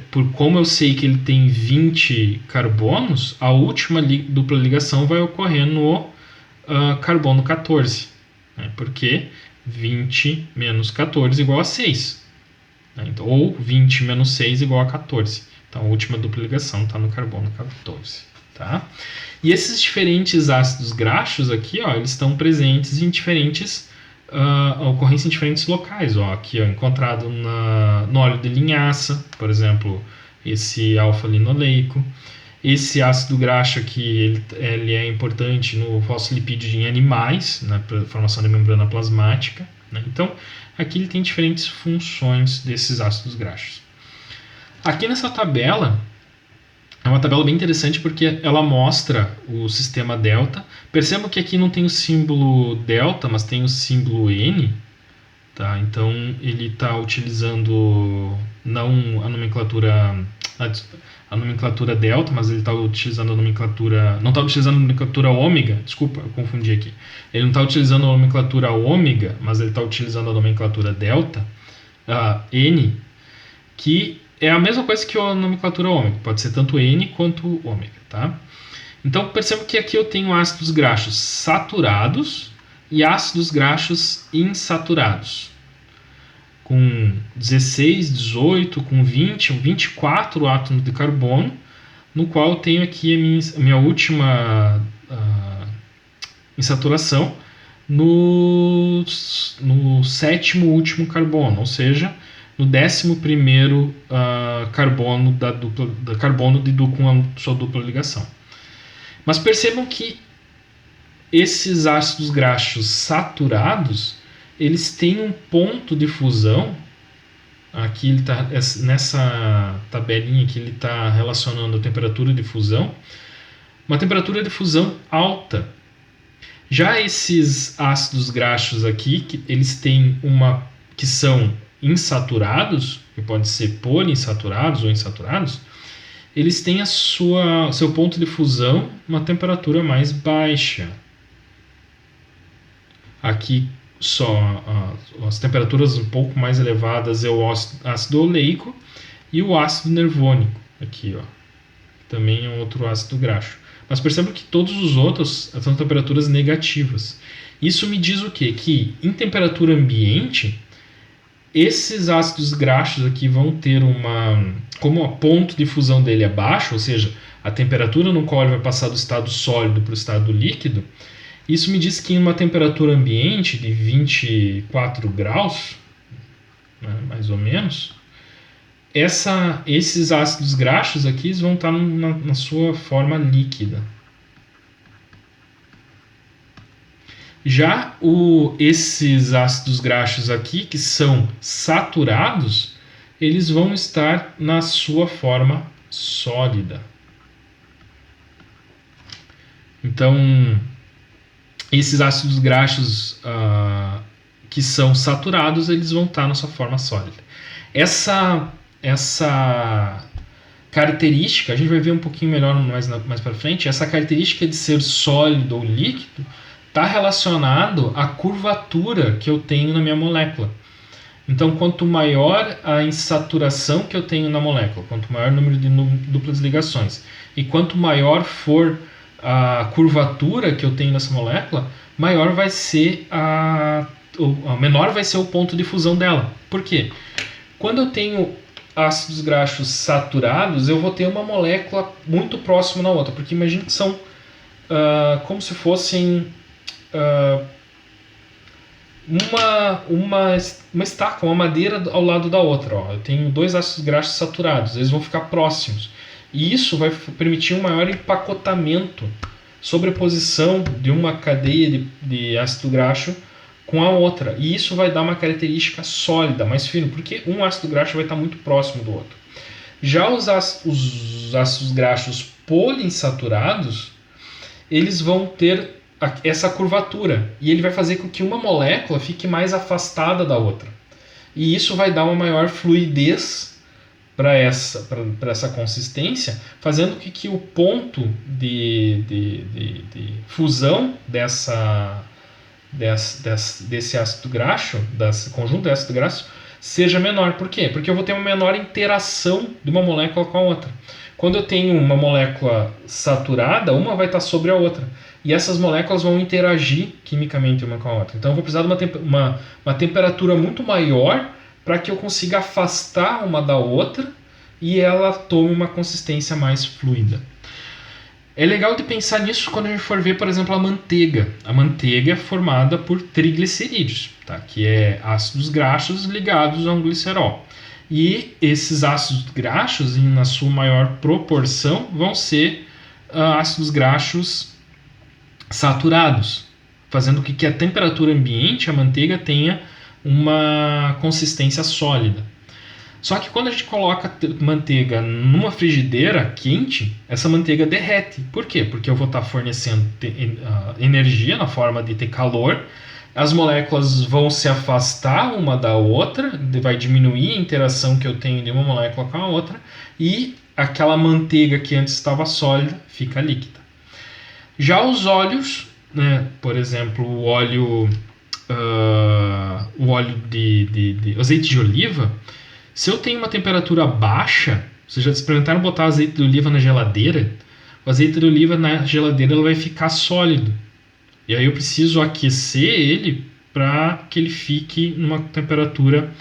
Por como eu sei que ele tem 20 carbonos, a última dupla ligação vai ocorrer no carbono 14. Né? Porque 20 menos 14 igual a 6. Né? Então, ou 20 menos 6 igual a 14. Então a última dupla ligação está no carbono 14. Tá? E esses diferentes ácidos graxos aqui, eles estão presentes em diferentes ocorrência em diferentes locais. Aqui encontrado no óleo de linhaça, por exemplo, esse alfa-linoleico. Esse ácido graxo aqui ele é importante no fosfolipídio em animais, né, para a formação da membrana plasmática. Né? Então, aqui ele tem diferentes funções desses ácidos graxos. Aqui nessa tabela, é uma tabela bem interessante porque ela mostra o sistema delta. Percebam que aqui não tem o símbolo delta, mas tem o símbolo N. Tá? Então ele está utilizando não a nomenclatura delta, mas ele está utilizando a nomenclatura... Não está utilizando a nomenclatura ômega, desculpa, eu confundi aqui. Ele não está utilizando a nomenclatura ômega, mas ele está utilizando a nomenclatura delta, N, que é a mesma coisa que a nomenclatura ômega, pode ser tanto N quanto ômega. Tá? Então perceba que aqui eu tenho ácidos graxos saturados e ácidos graxos insaturados. Com 16, 18, com 20, 24 átomos de carbono, no qual eu tenho aqui a minha última insaturação no sétimo último carbono, ou seja, no 11º carbono carbono com a sua dupla ligação. Mas percebam que esses ácidos graxos saturados, eles têm um ponto de fusão. Aqui ele tá, nessa tabelinha aqui ele está relacionando a temperatura de fusão, uma temperatura de fusão alta. Já esses ácidos graxos aqui, eles têm que são insaturados, que pode ser poliinsaturados ou insaturados, eles têm seu ponto de fusão uma temperatura mais baixa. Aqui as temperaturas um pouco mais elevadas é o ácido oleico e o ácido nervônico, aqui, também é um outro ácido graxo. Mas percebam que todos os outros são temperaturas negativas. Isso me diz o quê? Que em temperatura ambiente, esses ácidos graxos aqui vão ter como o ponto de fusão dele é baixo, ou seja, a temperatura no qual ele vai passar do estado sólido para o estado líquido, isso me diz que em uma temperatura ambiente de 24 graus, né, mais ou menos, esses ácidos graxos aqui vão estar na sua forma líquida. Já esses ácidos graxos aqui, que são saturados, eles vão estar na sua forma sólida. Então, esses ácidos graxos que são saturados, eles vão estar na sua forma sólida. Essa característica, a gente vai ver um pouquinho melhor mais para frente, essa característica de ser sólido ou líquido está relacionado à curvatura que eu tenho na minha molécula. Então, quanto maior a insaturação que eu tenho na molécula, quanto maior o número de duplas ligações, e quanto maior for a curvatura que eu tenho nessa molécula, maior vai ser menor vai ser o ponto de fusão dela. Por quê? Quando eu tenho ácidos graxos saturados, eu vou ter uma molécula muito próxima na outra, porque imagine que são como se fossem uma estaca, uma madeira ao lado da outra. Eu tenho dois ácidos graxos saturados, eles vão ficar próximos. E isso vai permitir um maior empacotamento, sobreposição de uma cadeia de ácido graxo com a outra. E isso vai dar uma característica sólida, mais fina, porque um ácido graxo vai estar muito próximo do outro. Já os ácidos graxos poliinsaturados, eles vão ter essa curvatura, e ele vai fazer com que uma molécula fique mais afastada da outra. E isso vai dar uma maior fluidez para essa consistência, fazendo com que o ponto de fusão desse ácido graxo, desse conjunto de ácido graxo, seja menor. Por quê? Porque eu vou ter uma menor interação de uma molécula com a outra. Quando eu tenho uma molécula saturada, uma vai estar sobre a outra. E essas moléculas vão interagir quimicamente uma com a outra. Então eu vou precisar de uma temperatura muito maior para que eu consiga afastar uma da outra e ela tome uma consistência mais fluida. É legal de pensar nisso quando a gente for ver, por exemplo, a manteiga. A manteiga é formada por triglicerídeos, tá? Que é ácidos graxos ligados a um glicerol. E esses ácidos graxos, na sua maior proporção, vão ser ácidos graxos saturados, fazendo com que a temperatura ambiente, a manteiga, tenha uma consistência sólida. Só que quando a gente coloca manteiga numa frigideira quente, essa manteiga derrete. Por quê? Porque eu vou estar fornecendo energia na forma de ter calor, as moléculas vão se afastar uma da outra, vai diminuir a interação que eu tenho de uma molécula com a outra, e aquela manteiga que antes estava sólida fica líquida. Já os óleos, né, por exemplo, o óleo de azeite de oliva, se eu tenho uma temperatura baixa, vocês já experimentaram botar azeite de oliva na geladeira? O azeite de oliva na geladeira ele vai ficar sólido. E aí eu preciso aquecer ele para que ele fique numa temperatura,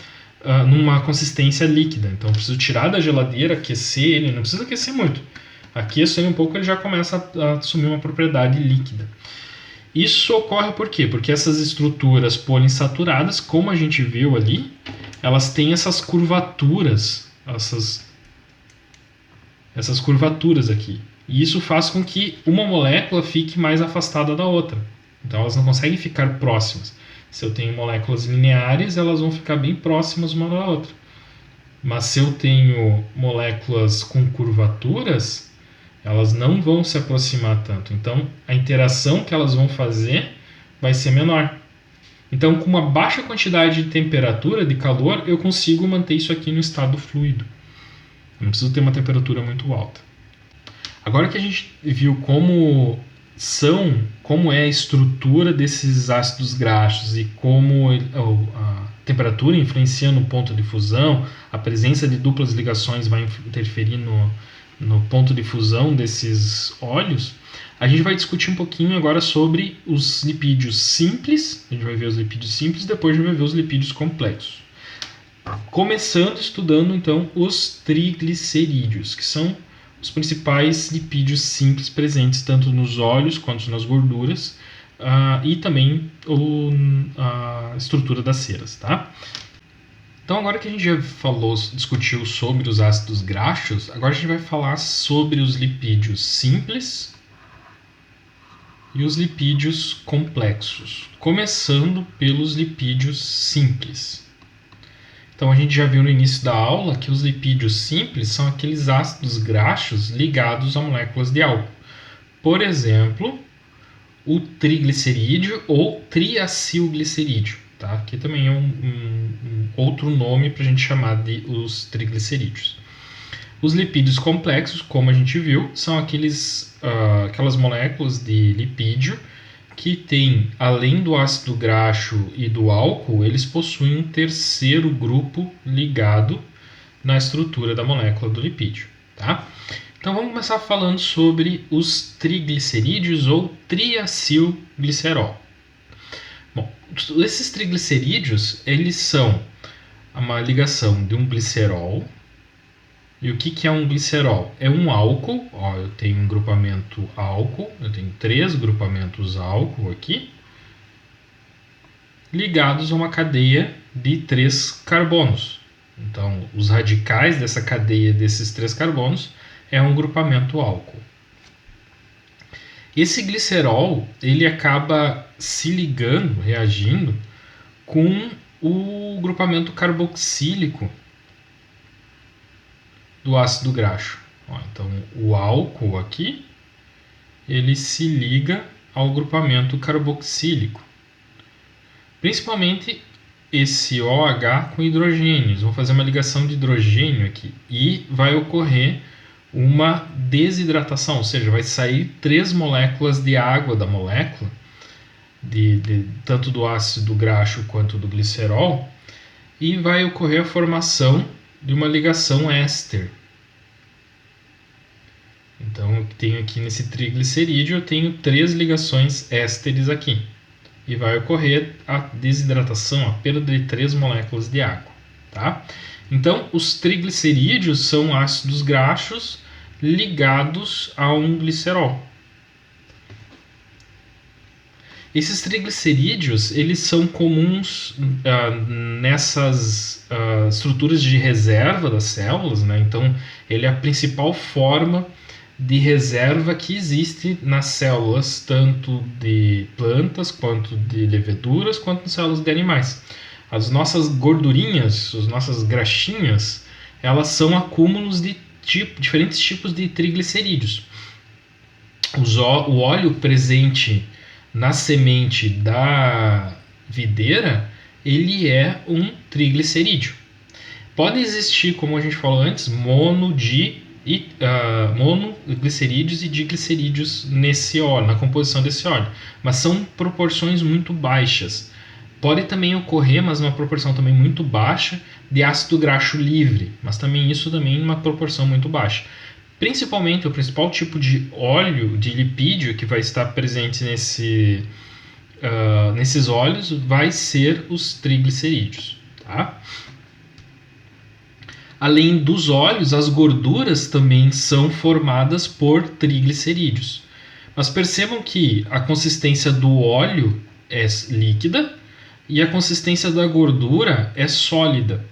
numa consistência líquida. Então eu preciso tirar da geladeira, aquecer ele, não precisa aquecer muito. Aqueço ele um pouco, ele já começa a assumir uma propriedade líquida. Isso ocorre por quê? Porque essas estruturas poliinsaturadas, como a gente viu ali, elas têm essas curvaturas, essas curvaturas aqui. E isso faz com que uma molécula fique mais afastada da outra. Então elas não conseguem ficar próximas. Se eu tenho moléculas lineares, elas vão ficar bem próximas uma da outra. Mas se eu tenho moléculas com curvaturas, elas não vão se aproximar tanto. Então a interação que elas vão fazer vai ser menor. Então, com uma baixa quantidade de temperatura, de calor, eu consigo manter isso aqui no estado fluido. Eu não preciso ter uma temperatura muito alta. Agora que a gente viu como é a estrutura desses ácidos graxos e como a temperatura influencia no ponto de fusão, a presença de duplas ligações vai interferir no ponto de fusão desses óleos, a gente vai discutir um pouquinho agora sobre os lipídios simples. A gente vai ver os lipídios simples e depois a gente vai ver os lipídios complexos. Começando estudando então os triglicerídeos, que são os principais lipídios simples presentes tanto nos óleos quanto nas gorduras, e também a estrutura das ceras, tá? Então, agora que a gente já discutiu sobre os ácidos graxos, agora a gente vai falar sobre os lipídios simples e os lipídios complexos, começando pelos lipídios simples. Então, a gente já viu no início da aula que os lipídios simples são aqueles ácidos graxos ligados a moléculas de álcool. Por exemplo, o triglicerídeo ou triacilglicerídeo. Tá? Aqui também é um outro nome para a gente chamar de os triglicerídeos. Os lipídios complexos, como a gente viu, são aquelas moléculas de lipídio que têm, além do ácido graxo e do álcool, eles possuem um terceiro grupo ligado na estrutura da molécula do lipídio. Tá? Então vamos começar falando sobre os triglicerídeos ou triacilglicerol. Bom, esses triglicerídeos, eles são uma ligação de um glicerol. E o que é um glicerol? É um álcool. Ó, eu tenho um grupamento álcool, eu tenho 3 grupamentos álcool aqui, ligados a uma cadeia de 3 carbonos. Então, os radicais dessa cadeia desses 3 carbonos é um grupamento álcool. Esse glicerol, ele acaba se ligando, reagindo com o grupamento carboxílico do ácido graxo. Ó, então, o álcool aqui, ele se liga ao grupamento carboxílico. Principalmente esse OH com hidrogênio. Eles vão fazer uma ligação de hidrogênio aqui e vai ocorrer uma desidratação, ou seja, vai sair 3 moléculas de água da molécula, tanto do ácido graxo quanto do glicerol, e vai ocorrer a formação de uma ligação éster. Então, eu tenho aqui nesse triglicerídeo, eu tenho 3 ligações ésteres aqui. E vai ocorrer a desidratação, a perda de 3 moléculas de água. Tá? Então, os triglicerídeos são ácidos graxos ligados a um glicerol. Esses triglicerídeos, eles são comuns nessas estruturas de reserva das células, né? Então, ele é a principal forma de reserva que existe nas células, tanto de plantas, quanto de leveduras, quanto nas células de animais. As nossas gordurinhas, as nossas graxinhas, elas são acúmulos de diferentes tipos de triglicerídeos. O óleo presente na semente da videira, ele é um triglicerídeo. Pode existir, como a gente falou antes, monoglicerídeos e diglicerídeos nesse óleo, na composição desse óleo, mas são proporções muito baixas. Pode também ocorrer, mas uma proporção também muito baixa, de ácido graxo livre, mas também isso também uma proporção muito baixa. Principalmente o principal tipo de óleo, de lipídio que vai estar presente nesses óleos vai ser os triglicerídeos. Tá? Além dos óleos, as gorduras também são formadas por triglicerídeos. Mas percebam que a consistência do óleo é líquida e a consistência da gordura é sólida.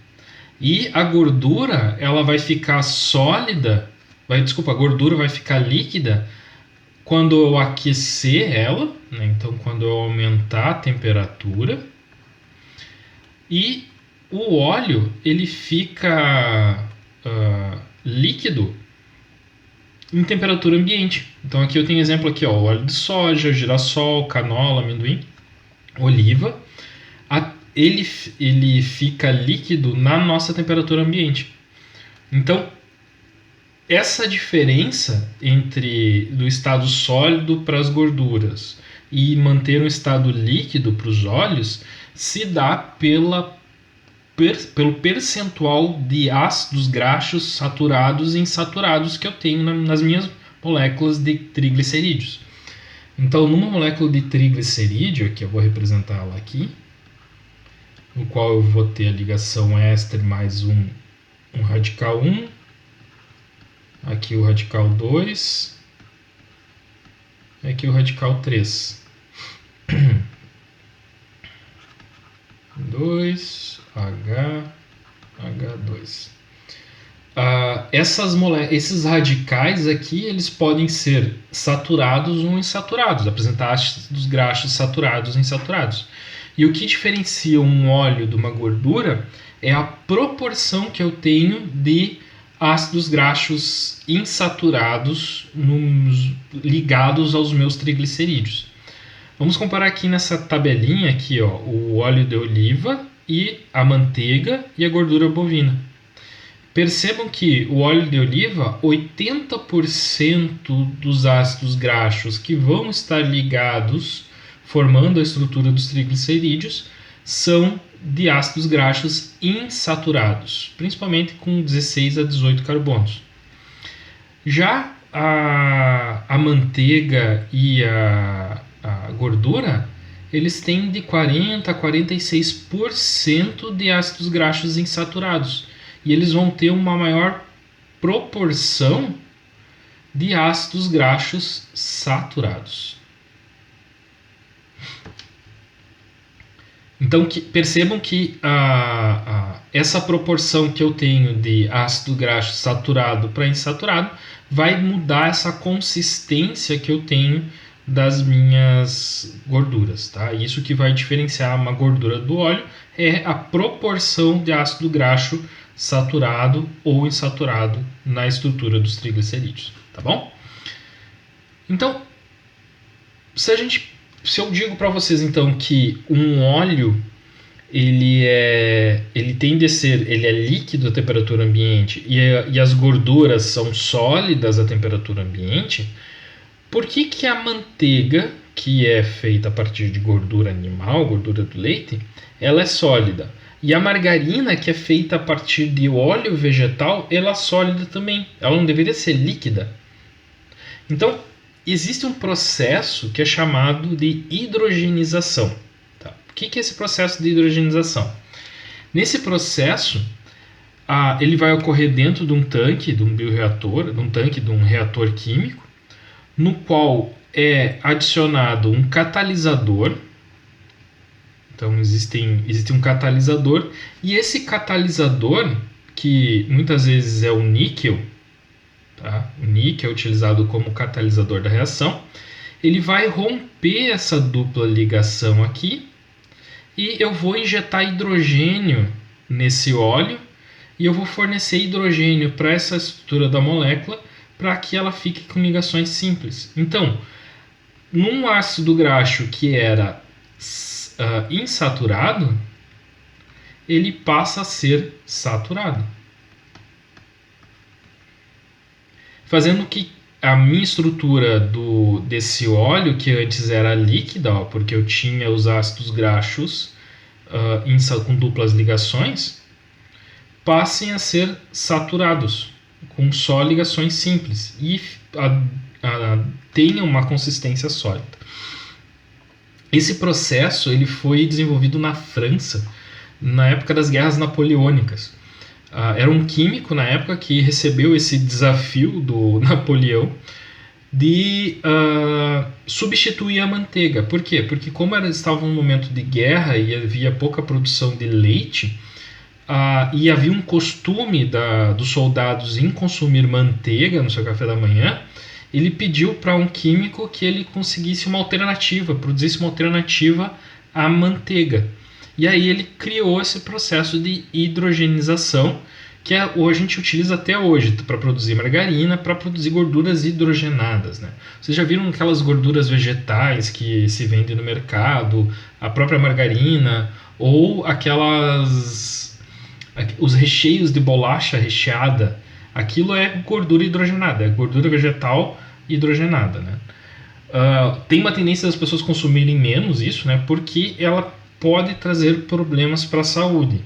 E a gordura ela vai ficar sólida, a gordura vai ficar líquida quando eu aquecer ela, né? Então quando eu aumentar a temperatura, e o óleo ele fica líquido em temperatura ambiente. Então aqui eu tenho exemplo aqui, ó, óleo de soja, girassol, canola, amendoim, oliva. Ele fica líquido na nossa temperatura ambiente. Então essa diferença entre do estado sólido para as gorduras e manter um estado líquido para os óleos se dá pelo percentual de ácidos graxos saturados e insaturados que eu tenho nas minhas moléculas de triglicerídeos. Então, numa molécula de triglicerídeo, que eu vou representá-la aqui, no qual eu vou ter a ligação éster mais um radical 1, aqui o radical 2, aqui o radical 3. 2, H, H2. Esses radicais aqui, eles podem ser saturados ou insaturados, apresentar ácidos graxos saturados ou insaturados. E o que diferencia um óleo de uma gordura é a proporção que eu tenho de ácidos graxos insaturados ligados aos meus triglicerídeos. Vamos comparar aqui nessa tabelinha aqui, ó, o óleo de oliva e a manteiga e a gordura bovina. Percebam que o óleo de oliva, 80% dos ácidos graxos que vão estar ligados, formando a estrutura dos triglicerídeos, são de ácidos graxos insaturados, principalmente com 16 a 18 carbonos. Já a manteiga e a gordura, eles têm de 40 a 46% de ácidos graxos insaturados. E eles vão ter uma maior proporção de ácidos graxos saturados. Então percebam que essa proporção que eu tenho de ácido graxo saturado para insaturado vai mudar essa consistência que eu tenho das minhas gorduras, tá? Isso que vai diferenciar uma gordura do óleo é a proporção de ácido graxo saturado ou insaturado na estrutura dos triglicerídeos, tá bom? Então, se eu digo para vocês então que um óleo ele tende a ser, ele é líquido a temperatura ambiente e as gorduras são sólidas a temperatura ambiente, por que a manteiga, que é feita a partir de gordura animal, gordura do leite, ela é sólida? E a margarina, que é feita a partir de óleo vegetal, ela é sólida também. Ela não deveria ser líquida. Então, existe um processo que é chamado de hidrogenização. Tá? O que é esse processo de hidrogenização? Nesse processo, ele vai ocorrer dentro de um tanque, de um bioreator, de um reator químico, no qual é adicionado um catalisador. Então existe um catalisador, e esse catalisador, que muitas vezes é o níquel, tá? O níquel é utilizado como catalisador da reação, ele vai romper essa dupla ligação aqui, e eu vou injetar hidrogênio nesse óleo, e eu vou fornecer hidrogênio para essa estrutura da molécula, para que ela fique com ligações simples. Então, num ácido graxo que era insaturado, ele passa a ser saturado, fazendo que a minha estrutura desse óleo, que antes era líquida, porque eu tinha os ácidos graxos com duplas ligações, passem a ser saturados com só ligações simples e tenham uma consistência sólida. Esse processo ele foi desenvolvido na França na época das guerras napoleônicas. Era um químico na época que recebeu esse desafio do Napoleão de substituir a manteiga. Por quê? Porque como eles estavam num momento de guerra e havia pouca produção de leite, e havia um costume dos soldados em consumir manteiga no seu café da manhã, ele pediu para um químico que ele conseguisse uma alternativa, produzisse uma alternativa à manteiga. E aí ele criou esse processo de hidrogenização, que a gente utiliza até hoje para produzir margarina, para produzir gorduras hidrogenadas, né? Vocês já viram aquelas gorduras vegetais que se vendem no mercado, a própria margarina, ou os recheios de bolacha recheada? Aquilo é gordura hidrogenada, é gordura vegetal hidrogenada, né? Tem uma tendência das pessoas consumirem menos isso, né? Porque ela pode trazer problemas para a saúde.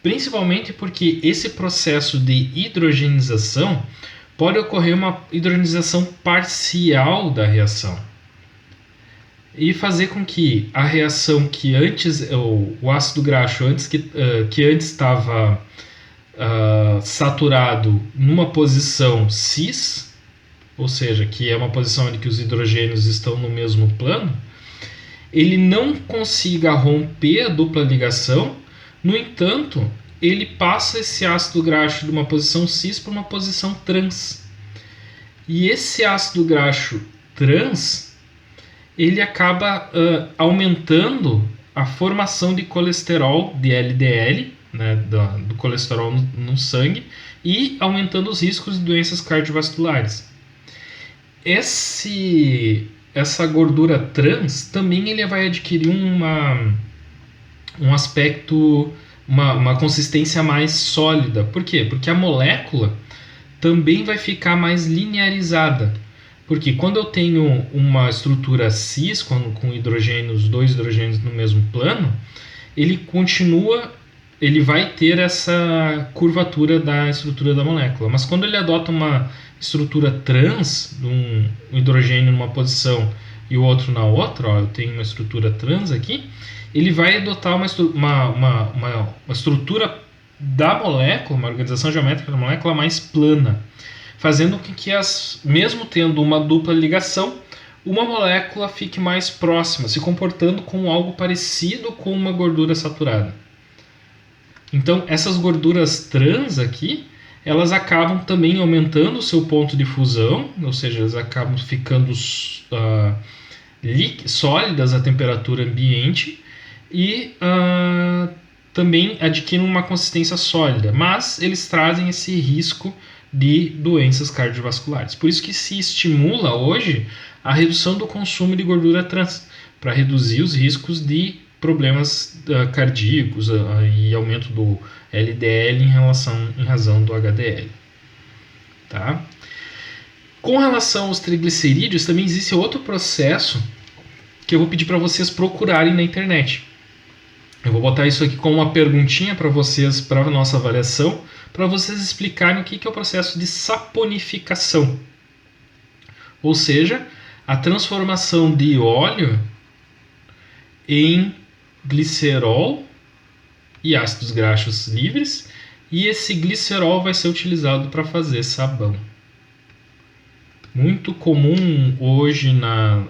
Principalmente porque esse processo de hidrogenização pode ocorrer uma hidrogenização parcial da reação e fazer com que a reação que antes, o ácido graxo que antes estava saturado numa posição cis, ou seja, que é uma posição em que os hidrogênios estão no mesmo plano, ele não consiga romper a dupla ligação. No entanto, ele passa esse ácido graxo de uma posição cis para uma posição trans. E esse ácido graxo trans, ele acaba aumentando a formação de colesterol, de LDL, né, do colesterol no sangue, e aumentando os riscos de doenças cardiovasculares. Essa gordura trans também ele vai adquirir um aspecto, uma consistência mais sólida. Por quê? Porque a molécula também vai ficar mais linearizada. Porque quando eu tenho uma estrutura cis, com hidrogênios, dois hidrogênios no mesmo plano, ele vai ter essa curvatura da estrutura da molécula. Mas quando ele adota uma estrutura trans, um hidrogênio numa posição e o outro na outra, eu tenho uma estrutura trans aqui, ele vai adotar uma estrutura da molécula, uma organização geométrica da molécula mais plana, fazendo com que, mesmo tendo uma dupla ligação, uma molécula fique mais próxima, se comportando como algo parecido com uma gordura saturada. Então, essas gorduras trans aqui, elas acabam também aumentando o seu ponto de fusão, ou seja, elas acabam ficando sólidas à temperatura ambiente e também adquirem uma consistência sólida, mas eles trazem esse risco de doenças cardiovasculares. Por isso que se estimula hoje a redução do consumo de gordura trans, para reduzir os riscos de problemas cardíacos e aumento do LDL em razão do HDL. Tá? Com relação aos triglicerídeos, também existe outro processo que eu vou pedir para vocês procurarem na internet. Eu vou botar isso aqui como uma perguntinha para vocês, para a nossa avaliação, para vocês explicarem o que é o processo de saponificação. Ou seja, a transformação de óleo em glicerol e ácidos graxos livres, e esse glicerol vai ser utilizado para fazer sabão. Muito comum hoje,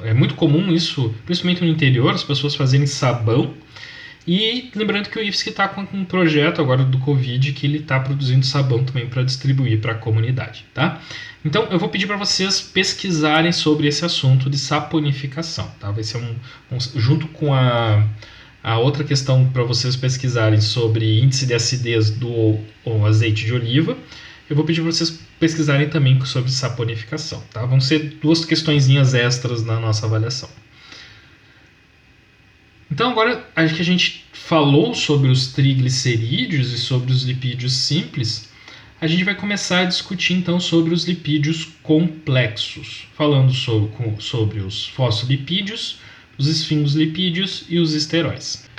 é muito comum isso, principalmente no interior, as pessoas fazerem sabão. E lembrando que o IFSC está com um projeto agora do Covid que ele está produzindo sabão também para distribuir para a comunidade, tá? Então eu vou pedir para vocês pesquisarem sobre esse assunto de saponificação, tá? Vai ser junto com a outra questão para vocês pesquisarem sobre índice de acidez do azeite de oliva. Eu vou pedir para vocês pesquisarem também sobre saponificação, tá? Vão ser duas questõezinhas extras na nossa avaliação. Então agora que a gente falou sobre os triglicerídeos e sobre os lipídios simples, a gente vai começar a discutir então sobre os lipídios complexos, falando sobre os fosfolipídios, os esfingolipídios e os esteróis.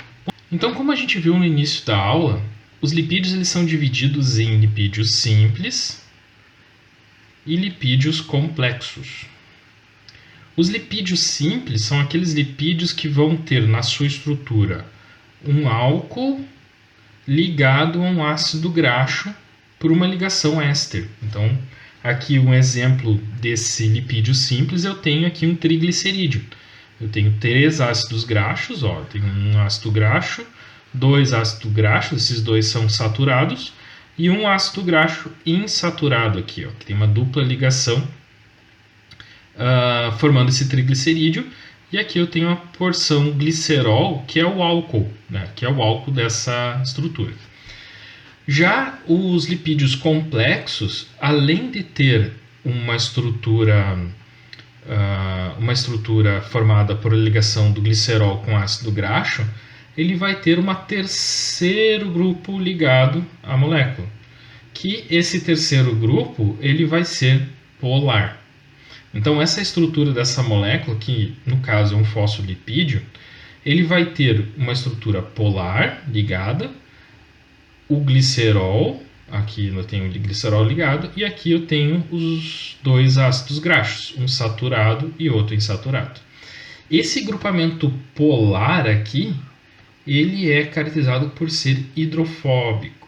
Então, como a gente viu no início da aula, os lipídios eles são divididos em lipídios simples e lipídios complexos. Os lipídios simples são aqueles lipídios que vão ter na sua estrutura um álcool ligado a um ácido graxo por uma ligação éster. Então, aqui um exemplo desse lipídio simples, eu tenho aqui um triglicerídeo. Eu tenho 3 ácidos graxos, eu tenho um ácido graxo, 2 ácidos graxos, esses dois são saturados, e um ácido graxo insaturado aqui, que tem uma dupla ligação formando esse triglicerídeo, e aqui eu tenho a porção glicerol, que é o álcool, né, que é o álcool dessa estrutura. Já os lipídios complexos, além de ter uma estrutura formada por ligação do glicerol com ácido graxo, ele vai ter um terceiro grupo ligado à molécula, que esse terceiro grupo ele vai ser polar. Então, essa estrutura dessa molécula, que no caso é um fosfolipídio, ele vai ter uma estrutura polar ligada, o glicerol, aqui eu tenho o glicerol ligado, e aqui eu tenho os 2 ácidos graxos, um saturado e outro insaturado. Esse grupamento polar aqui, ele é caracterizado por ser hidrofílico.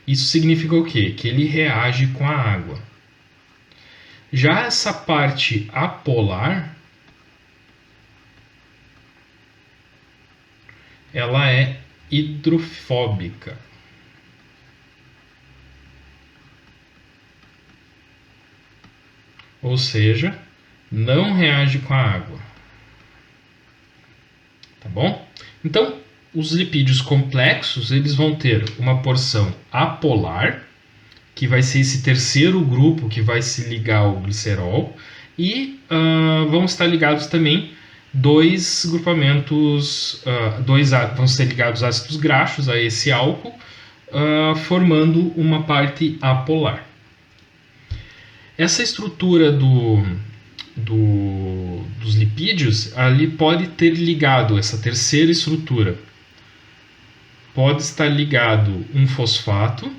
Isso significa o quê? Que ele reage com a água. Já essa parte apolar, ela é hidrofóbica. Ou seja, não reage com a água. Tá bom? Então, os lipídios complexos, eles vão ter uma porção apolar, que vai ser esse terceiro grupo que vai se ligar ao glicerol, e vão estar ligados também dois grupamentos, vão ser ligados ácidos graxos a esse álcool, formando uma parte apolar. Essa estrutura dos lipídios ali pode ter ligado, essa terceira estrutura, pode estar ligado um fosfato,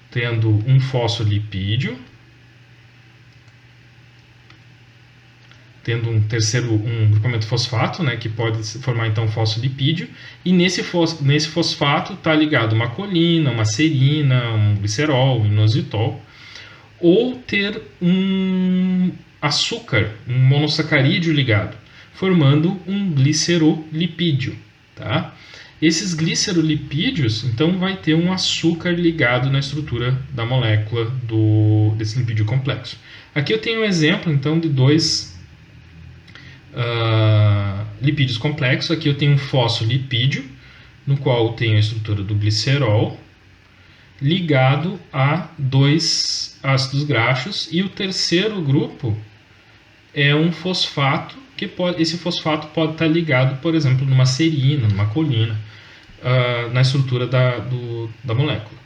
tendo um fosfolipídio, tendo um grupamento fosfato, né, que pode formar então fosfolipídio, e nesse fosfato está ligado uma colina, uma serina, um glicerol, um inositol, ou ter um açúcar, um monossacarídeo ligado, formando um glicerolipídio. Tá? Esses glicerolipídios, então, vai ter um açúcar ligado na estrutura da molécula desse lipídio complexo. Aqui eu tenho um exemplo, então, de dois lipídios complexos. Aqui eu tenho um fosfolipídio, no qual eu tenho a estrutura do glicerol, ligado a dois ácidos graxos, e o terceiro grupo é um fosfato, esse fosfato pode estar ligado, por exemplo, numa serina, numa colina, na estrutura da molécula.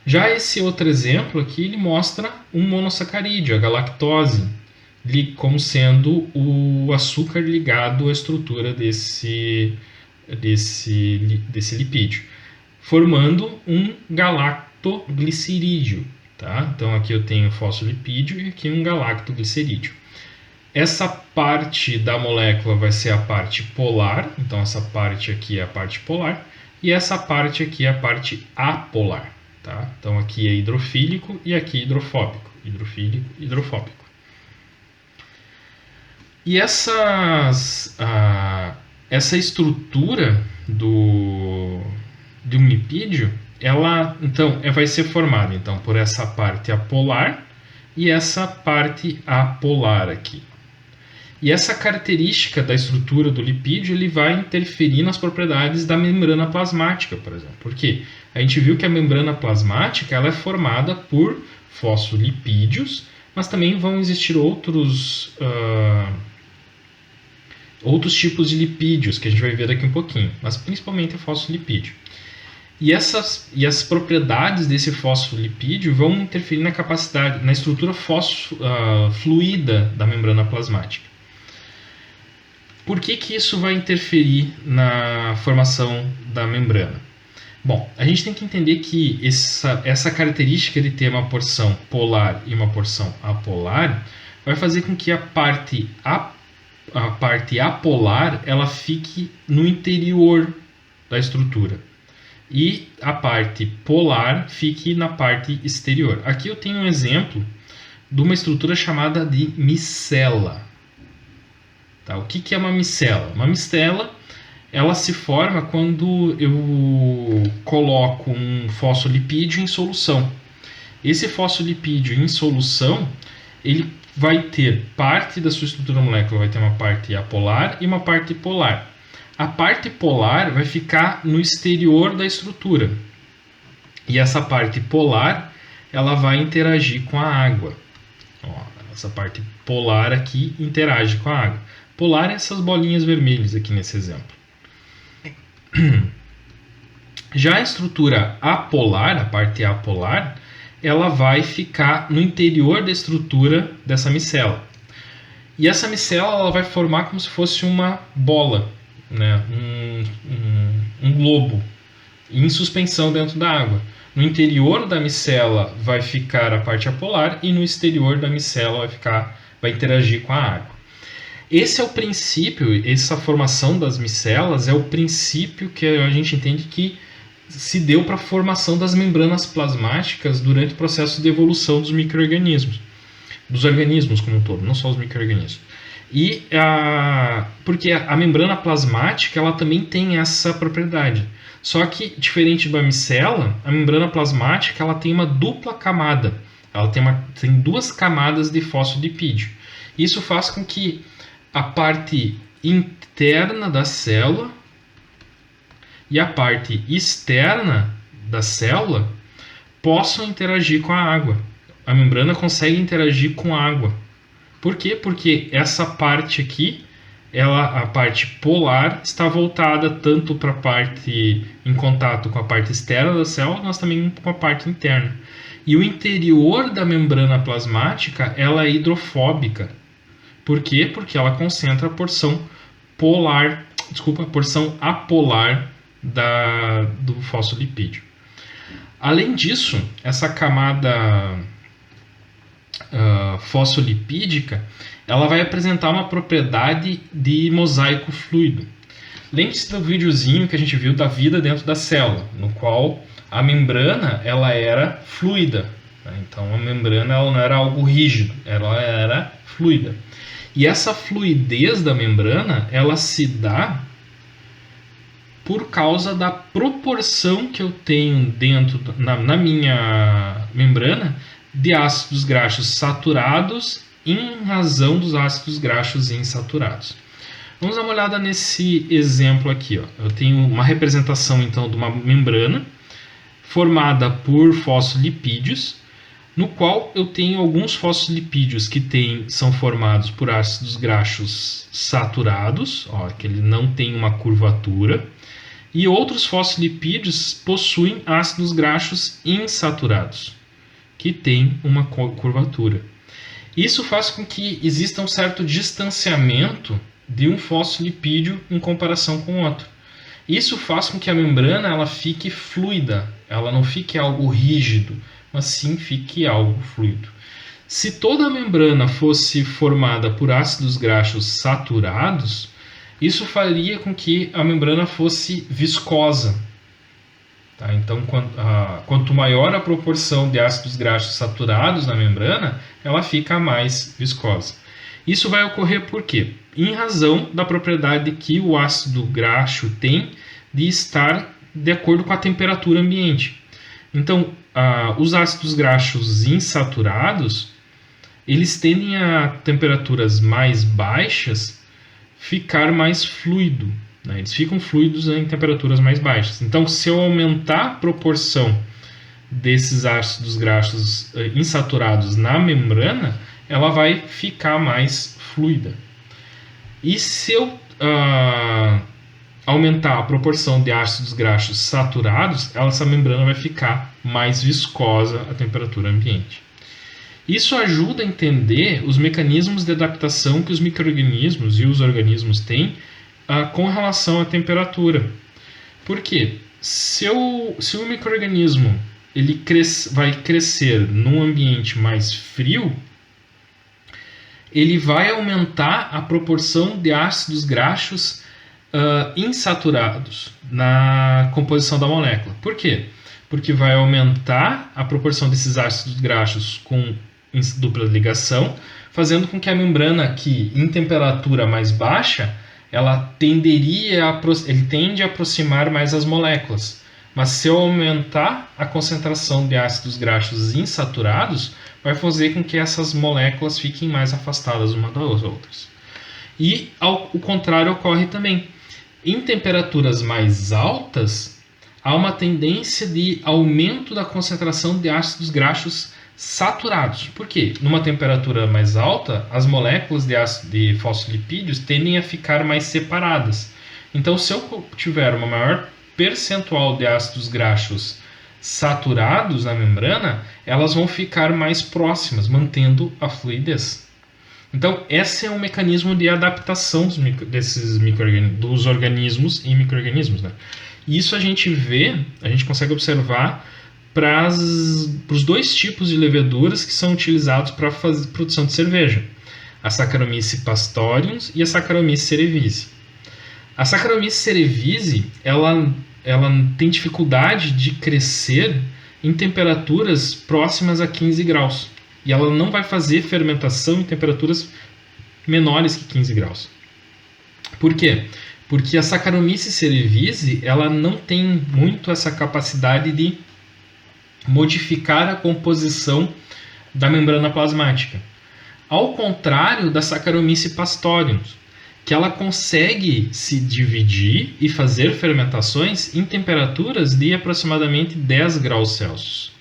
Já esse outro exemplo aqui, ele mostra um monossacarídeo, a galactose, como sendo o açúcar ligado à estrutura desse lipídio, formando um galactoglicerídeo. Tá? Então aqui eu tenho fosfolipídio e aqui um galactoglicerídeo. Essa parte da molécula vai ser a parte polar, então essa parte aqui é a parte polar, e essa parte aqui é a parte apolar. Tá? Então aqui é hidrofílico e aqui hidrofóbico. Hidrofílico, hidrofóbico. E essa estrutura de um lipídio, ela então vai ser formada então por essa parte apolar e essa parte apolar aqui. E essa característica da estrutura do lipídio, ele vai interferir nas propriedades da membrana plasmática, por exemplo. Porque a gente viu que a membrana plasmática ela é formada por fosfolipídios, mas também vão existir outros tipos de lipídios que a gente vai ver daqui um pouquinho, mas principalmente o fosfolipídio. E as propriedades desse fosfolipídio vão interferir na capacidade, na estrutura fluida da membrana plasmática. Por que isso vai interferir na formação da membrana? Bom, a gente tem que entender que essa característica de ter uma porção polar e uma porção apolar vai fazer com que a parte apolar ela fique no interior da estrutura e a parte polar fique na parte exterior. Aqui eu tenho um exemplo de uma estrutura chamada de micela. Tá? O que é uma micela? Uma micela ela se forma quando eu coloco um fosfolipídio em solução. Esse fosfolipídio em solução, ele vai ter parte da sua estrutura molecular, vai ter uma parte apolar e uma parte polar. A parte polar vai ficar no exterior da estrutura. E essa parte polar, ela vai interagir com a água. Ó, essa parte polar aqui interage com a água. Polar é essas bolinhas vermelhas aqui nesse exemplo. Já a estrutura apolar, a parte apolar, ela vai ficar no interior da estrutura dessa micela. E essa micela ela vai formar como se fosse uma bola, né? um globo em suspensão dentro da água. No interior da micela vai ficar a parte apolar e no exterior da micela vai interagir com a água. Esse é o princípio, essa formação das micelas é o princípio que a gente entende que se deu para a formação das membranas plasmáticas durante o processo de evolução dos micro-organismos, dos organismos como um todo, não só os micro-organismos. Porque a membrana plasmática ela também tem essa propriedade. Só que, diferente da micela, a membrana plasmática ela tem uma dupla camada. Ela tem duas camadas de fosfolipídio. Isso faz com que a parte interna da célula e a parte externa da célula possam interagir com a água. A membrana consegue interagir com a água. Por quê? Porque essa parte aqui, a parte polar, está voltada tanto para a parte em contato com a parte externa da célula, mas também com a parte interna. E o interior da membrana plasmática ela é hidrofóbica. Por quê? Porque ela concentra a porção apolar do fosfolipídio. Além disso, essa camada fosfolipídica ela vai apresentar uma propriedade de mosaico fluido. Lembre-se do videozinho que a gente viu da vida dentro da célula, no qual a membrana ela era fluida. Então a membrana ela não era algo rígido, ela era fluida. E essa fluidez da membrana ela se dá por causa da proporção que eu tenho na minha membrana de ácidos graxos saturados em razão dos ácidos graxos insaturados. Vamos dar uma olhada nesse exemplo aqui. Eu tenho uma representação então de uma membrana formada por fosfolipídios, no qual eu tenho alguns fosfolipídios que são formados por ácidos graxos saturados, que ele não tem uma curvatura, e outros fosfolipídios possuem ácidos graxos insaturados, que têm uma curvatura. Isso faz com que exista um certo distanciamento de um fosfolipídio em comparação com o outro. Isso faz com que a membrana ela fique fluida, ela não fique algo rígido, mas sim fique algo fluido. Se toda a membrana fosse formada por ácidos graxos saturados, isso faria com que a membrana fosse viscosa. Então, quanto maior a proporção de ácidos graxos saturados na membrana, ela fica mais viscosa. Isso vai ocorrer por quê? Em razão da propriedade que o ácido graxo tem de estar de acordo com a temperatura ambiente. Então, os ácidos graxos insaturados, eles tendem a temperaturas mais baixas ficar mais fluido. Eles ficam fluidos em temperaturas mais baixas. Então, se eu aumentar a proporção desses ácidos graxos insaturados na membrana, ela vai ficar mais fluida. E se eu aumentar a proporção de ácidos graxos saturados, essa membrana vai ficar mais viscosa à temperatura ambiente. Isso ajuda a entender os mecanismos de adaptação que os micro-organismos e os organismos têm com relação à temperatura. Por quê? Se o micro-organismo vai crescer num ambiente mais frio, ele vai aumentar a proporção de ácidos graxos insaturados na composição da molécula. Por quê? Porque vai aumentar a proporção desses ácidos graxos com dupla ligação, fazendo com que a membrana aqui, em temperatura mais baixa, ele tende a aproximar mais as moléculas. Mas se eu aumentar a concentração de ácidos graxos insaturados, vai fazer com que essas moléculas fiquem mais afastadas umas das outras. E o contrário ocorre também. Em temperaturas mais altas, há uma tendência de aumento da concentração de ácidos graxos saturados. Por quê? Numa temperatura mais alta, as moléculas de fosfolipídios tendem a ficar mais separadas. Então, se eu tiver uma maior percentual de ácidos graxos saturados na membrana, elas vão ficar mais próximas, mantendo a fluidez. Então, esse é um mecanismo de adaptação dos organismos e micro-organismos. E isso a gente consegue observar para os dois tipos de leveduras que são utilizados para a produção de cerveja: a Saccharomyces pastorius e a Saccharomyces cerevisiae. A Saccharomyces cerevisiae ela tem dificuldade de crescer em temperaturas próximas a 15 graus. E ela não vai fazer fermentação em temperaturas menores que 15 graus. Por quê? Porque a Saccharomyces cerevisiae ela não tem muito essa capacidade de modificar a composição da membrana plasmática. Ao contrário da Saccharomyces pastorium, que ela consegue se dividir e fazer fermentações em temperaturas de aproximadamente 10 graus Celsius.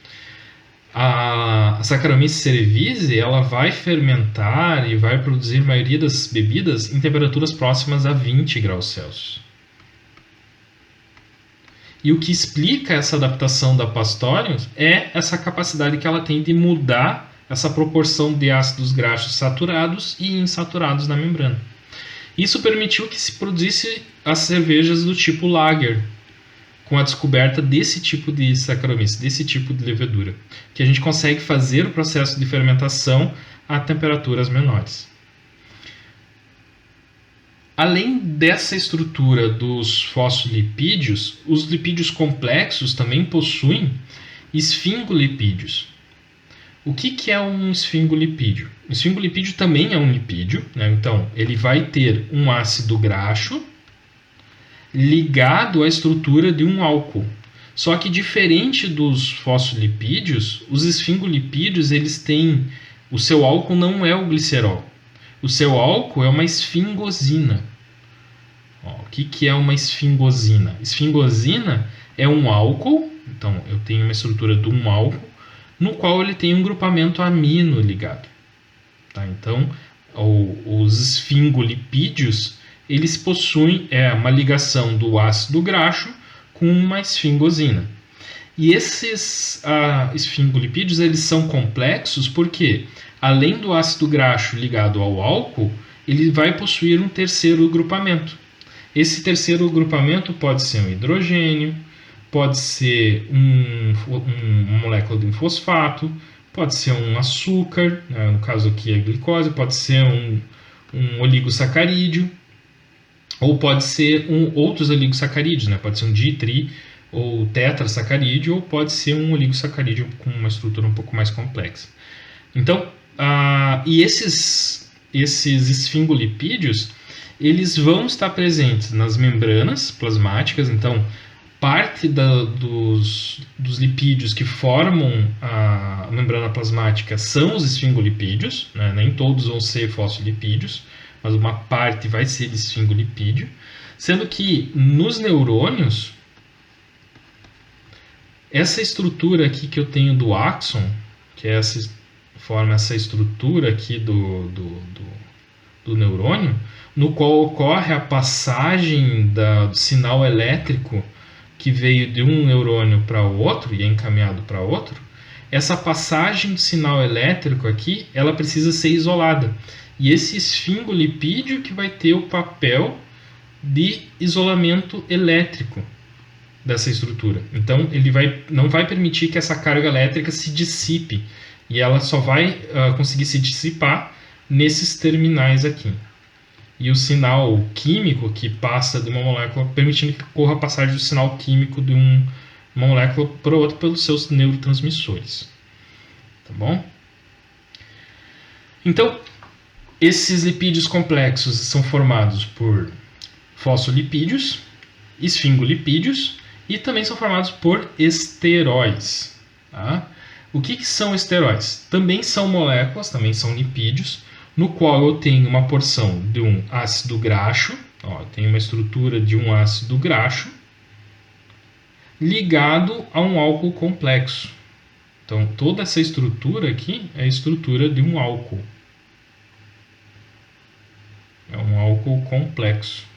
A Saccharomyces cerevisiae ela vai fermentar e vai produzir a maioria das bebidas em temperaturas próximas a 20 graus Celsius. E o que explica essa adaptação da Pastorium é essa capacidade que ela tem de mudar essa proporção de ácidos graxos saturados e insaturados na membrana. Isso permitiu que se produzisse as cervejas do tipo Lager, com a descoberta desse tipo de Saccharomyces, desse tipo de levedura, que a gente consegue fazer o processo de fermentação a temperaturas menores. Além dessa estrutura dos fosfolipídios, os lipídios complexos também possuem esfingolipídios. O que é um esfingolipídio? O esfingolipídio também é um lipídio, né? Então ele vai ter um ácido graxo ligado à estrutura de um álcool. Só que diferente dos fosfolipídios, os esfingolipídios eles têm o seu álcool não é o glicerol. O seu álcool é uma esfingosina. O que é uma esfingosina? Esfingosina é um álcool, então eu tenho uma estrutura de um álcool, no qual ele tem um grupamento amino ligado. Tá? Então, os esfingolipídios eles possuem uma ligação do ácido graxo com uma esfingosina. E esses esfingolipídios eles são complexos porque, além do ácido graxo ligado ao álcool, ele vai possuir um terceiro grupamento. Esse terceiro grupamento pode ser um hidrogênio, pode ser uma molécula de um fosfato, pode ser um açúcar, né, no caso aqui a glicose, pode ser um oligosacarídeo, ou pode ser outros oligosacarídeos, né, pode ser um ditri ou tetrasacarídeo, ou pode ser um oligosacarídeo com uma estrutura um pouco mais complexa. Então, e esses esfingolipídios, eles vão estar presentes nas membranas plasmáticas. Então, parte dos lipídios que formam a membrana plasmática são os esfingolipídios, né? Nem todos vão ser fosfolipídios, mas uma parte vai ser de esfingolipídio, sendo que nos neurônios, essa estrutura aqui que eu tenho do axon, que é forma essa estrutura aqui do neurônio, no qual ocorre a passagem do sinal elétrico que veio de um neurônio para o outro e é encaminhado para outro. Essa passagem do sinal elétrico aqui, ela precisa ser isolada. E esse esfingolipídio que vai ter o papel de isolamento elétrico dessa estrutura. Então, ele não vai permitir que essa carga elétrica se dissipe. E ela só vai conseguir se dissipar nesses terminais aqui. E o sinal químico que passa de uma molécula, permitindo que ocorra a passagem do sinal químico de uma molécula para outra pelos seus neurotransmissores. Tá bom? Então, esses lipídios complexos são formados por fosfolipídios, esfingolipídios e também são formados por esteróis. Tá? O que são esteróis? Também são moléculas, também são lipídios, no qual eu tenho uma porção de um ácido graxo, eu tenho uma estrutura de um ácido graxo, ligado a um álcool complexo. Então, toda essa estrutura aqui é a estrutura de um álcool. É um álcool complexo.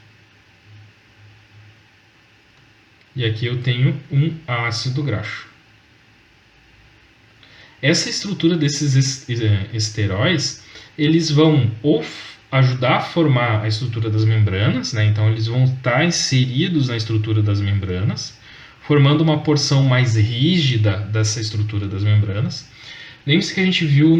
E aqui eu tenho um ácido graxo. Essa estrutura desses esteróis, eles vão ou ajudar a formar a estrutura das membranas, né? Então eles vão estar inseridos na estrutura das membranas, formando uma porção mais rígida dessa estrutura das membranas. Lembre-se que a gente viu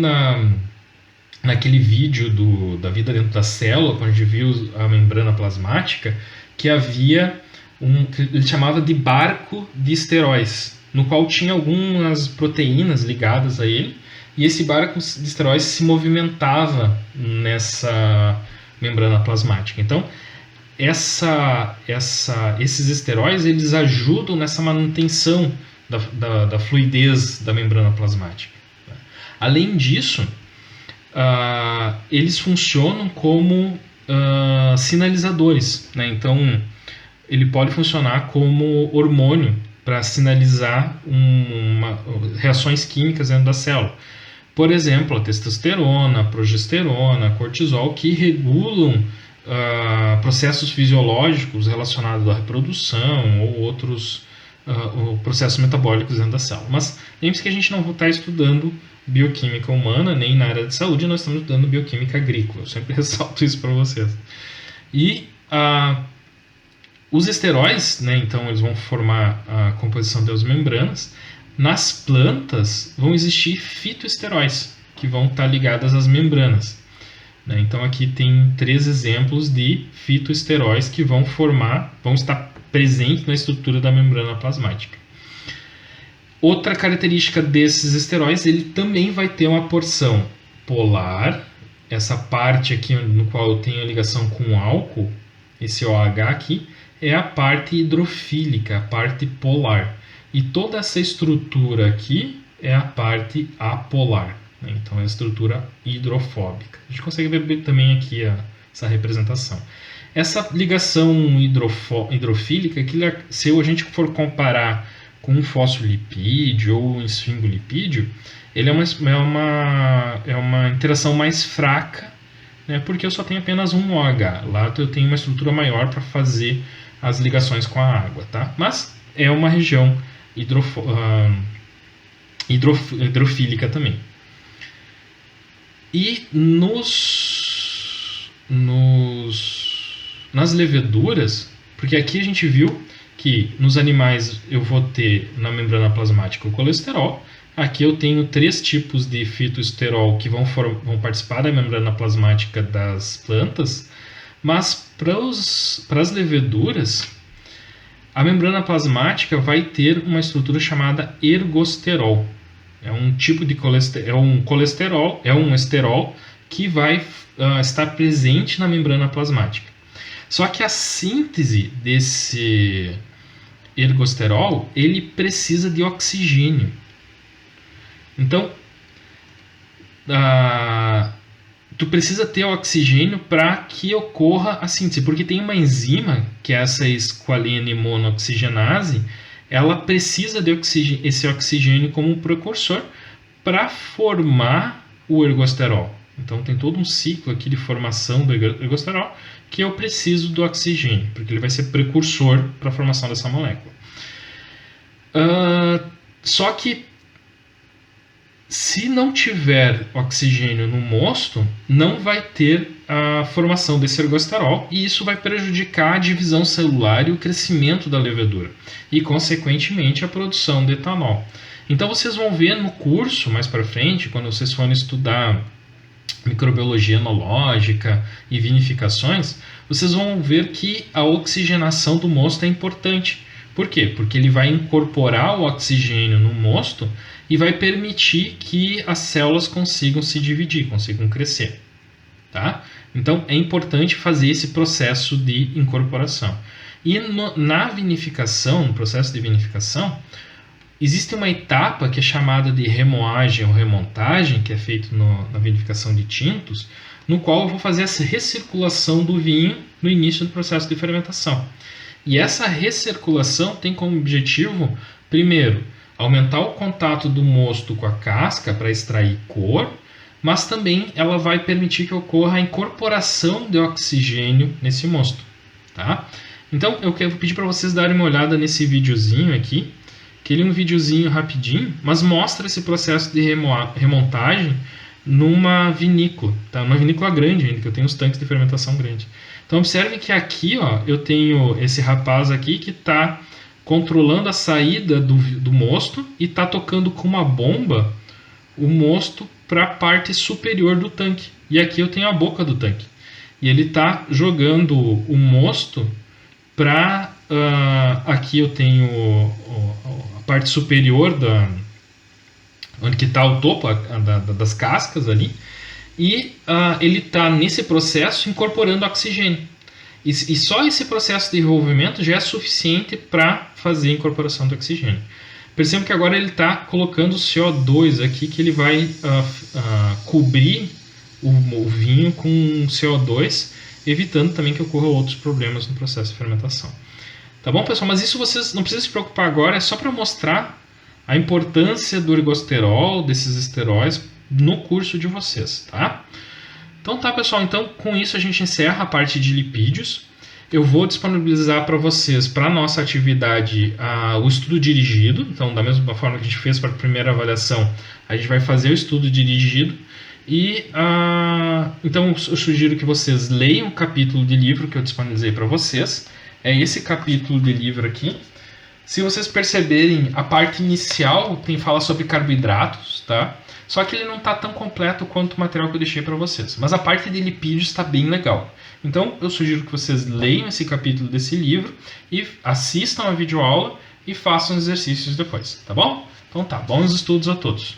naquele vídeo da vida dentro da célula, quando a gente viu a membrana plasmática, que havia ele chamava de barco de esteróis, no qual tinha algumas proteínas ligadas a ele, e esse barco de esteróis se movimentava nessa membrana plasmática. Então, esses esteróis eles ajudam nessa manutenção da fluidez da membrana plasmática. Além disso, eles funcionam como sinalizadores, né? Então, ele pode funcionar como hormônio para sinalizar reações químicas dentro da célula. Por exemplo, a testosterona, a progesterona, a cortisol, que regulam processos fisiológicos relacionados à reprodução ou outros processos metabólicos dentro da célula. Mas lembre-se que a gente não vai estar estudando bioquímica humana, nem na área de saúde, nós estamos estudando bioquímica agrícola. Eu sempre ressalto isso para vocês. E os esteróis, né, então eles vão formar a composição das membranas. Nas plantas vão existir fitoesteróis, que vão estar ligadas às membranas. Né? Então aqui tem 3 exemplos de fitoesteróis que vão estar presentes na estrutura da membrana plasmática. Outra característica desses esteróis, ele também vai ter uma porção polar, essa parte aqui no qual eu tenho a ligação com o álcool, esse OH aqui, é a parte hidrofílica, a parte polar. E toda essa estrutura aqui é a parte apolar. Né? Então é a estrutura hidrofóbica. A gente consegue ver também aqui essa representação. Essa ligação hidrofílica, se a gente for comparar com um fosfolipídio ou um esfingolipídio, ele é uma interação mais fraca, né? Porque eu só tenho apenas um OH. Lá eu tenho uma estrutura maior para fazer as ligações com a água. Tá? Mas é uma região hidrofílica também. E nas leveduras, porque aqui a gente viu que nos animais eu vou ter na membrana plasmática o colesterol, aqui eu tenho 3 tipos de fitoesterol que vão participar da membrana plasmática das plantas, mas para as leveduras, a membrana plasmática vai ter uma estrutura chamada ergosterol. É um tipo de colesterol, é um esterol que vai estar presente na membrana plasmática. Só que a síntese desse ergosterol, ele precisa de oxigênio. Então, tu precisa ter oxigênio para que ocorra a síntese, porque tem uma enzima, que é essa esqualene monoxigenase, ela precisa de esse oxigênio como precursor para formar o ergosterol. Então tem todo um ciclo aqui de formação do ergosterol que eu preciso do oxigênio, porque ele vai ser precursor para a formação dessa molécula. Só que se não tiver oxigênio no mosto, não vai ter a formação desse ergosterol e isso vai prejudicar a divisão celular e o crescimento da levedura e, consequentemente, a produção de etanol. Então vocês vão ver no curso, mais para frente, quando vocês forem estudar microbiologia enológica e vinificações, vocês vão ver que a oxigenação do mosto é importante. Por quê? Porque ele vai incorporar o oxigênio no mosto e vai permitir que as células consigam se dividir, consigam crescer. Tá? Então é importante fazer esse processo de incorporação. E na vinificação, no processo de vinificação, existe uma etapa que é chamada de remoagem ou remontagem, que é feito na vinificação de tintos, no qual eu vou fazer essa recirculação do vinho no início do processo de fermentação. E essa recirculação tem como objetivo, primeiro, aumentar o contato do mosto com a casca para extrair cor, mas também ela vai permitir que ocorra a incorporação de oxigênio nesse mosto. Tá? Então eu quero pedir para vocês darem uma olhada nesse videozinho aqui, que ele é um videozinho rapidinho, mas mostra esse processo de remontagem numa vinícola, tá? Uma vinícola grande ainda, que eu tenho os tanques de fermentação grande. Então observem que aqui, ó, eu tenho esse rapaz aqui que está controlando a saída do mosto e está tocando com uma bomba o mosto para a parte superior do tanque. E aqui eu tenho a boca do tanque. E ele está jogando o mosto para... aqui eu tenho a parte superior onde que está o topo das cascas ali, e ele está nesse processo incorporando oxigênio. E só esse processo de envolvimento já é suficiente para fazer a incorporação do oxigênio. Perceba que agora ele está colocando o CO2 aqui, que ele vai cobrir o vinho com CO2, evitando também que ocorram outros problemas no processo de fermentação. Tá bom, pessoal? Mas isso vocês não precisam se preocupar agora, é só para mostrar a importância do ergosterol, desses esteróis, no curso de vocês, tá? Então tá, pessoal, então com isso a gente encerra a parte de lipídios. Eu vou disponibilizar para vocês, para a nossa atividade, o estudo dirigido. Então, da mesma forma que a gente fez para a primeira avaliação, a gente vai fazer o estudo dirigido. E então eu sugiro que vocês leiam o capítulo de livro que eu disponibilizei para vocês. É esse capítulo de livro aqui. Se vocês perceberem, a parte inicial fala sobre carboidratos, tá? Só que ele não está tão completo quanto o material que eu deixei para vocês. Mas a parte de lipídios está bem legal. Então, eu sugiro que vocês leiam esse capítulo desse livro e assistam a videoaula e façam exercícios depois, tá bom? Então tá, bons estudos a todos!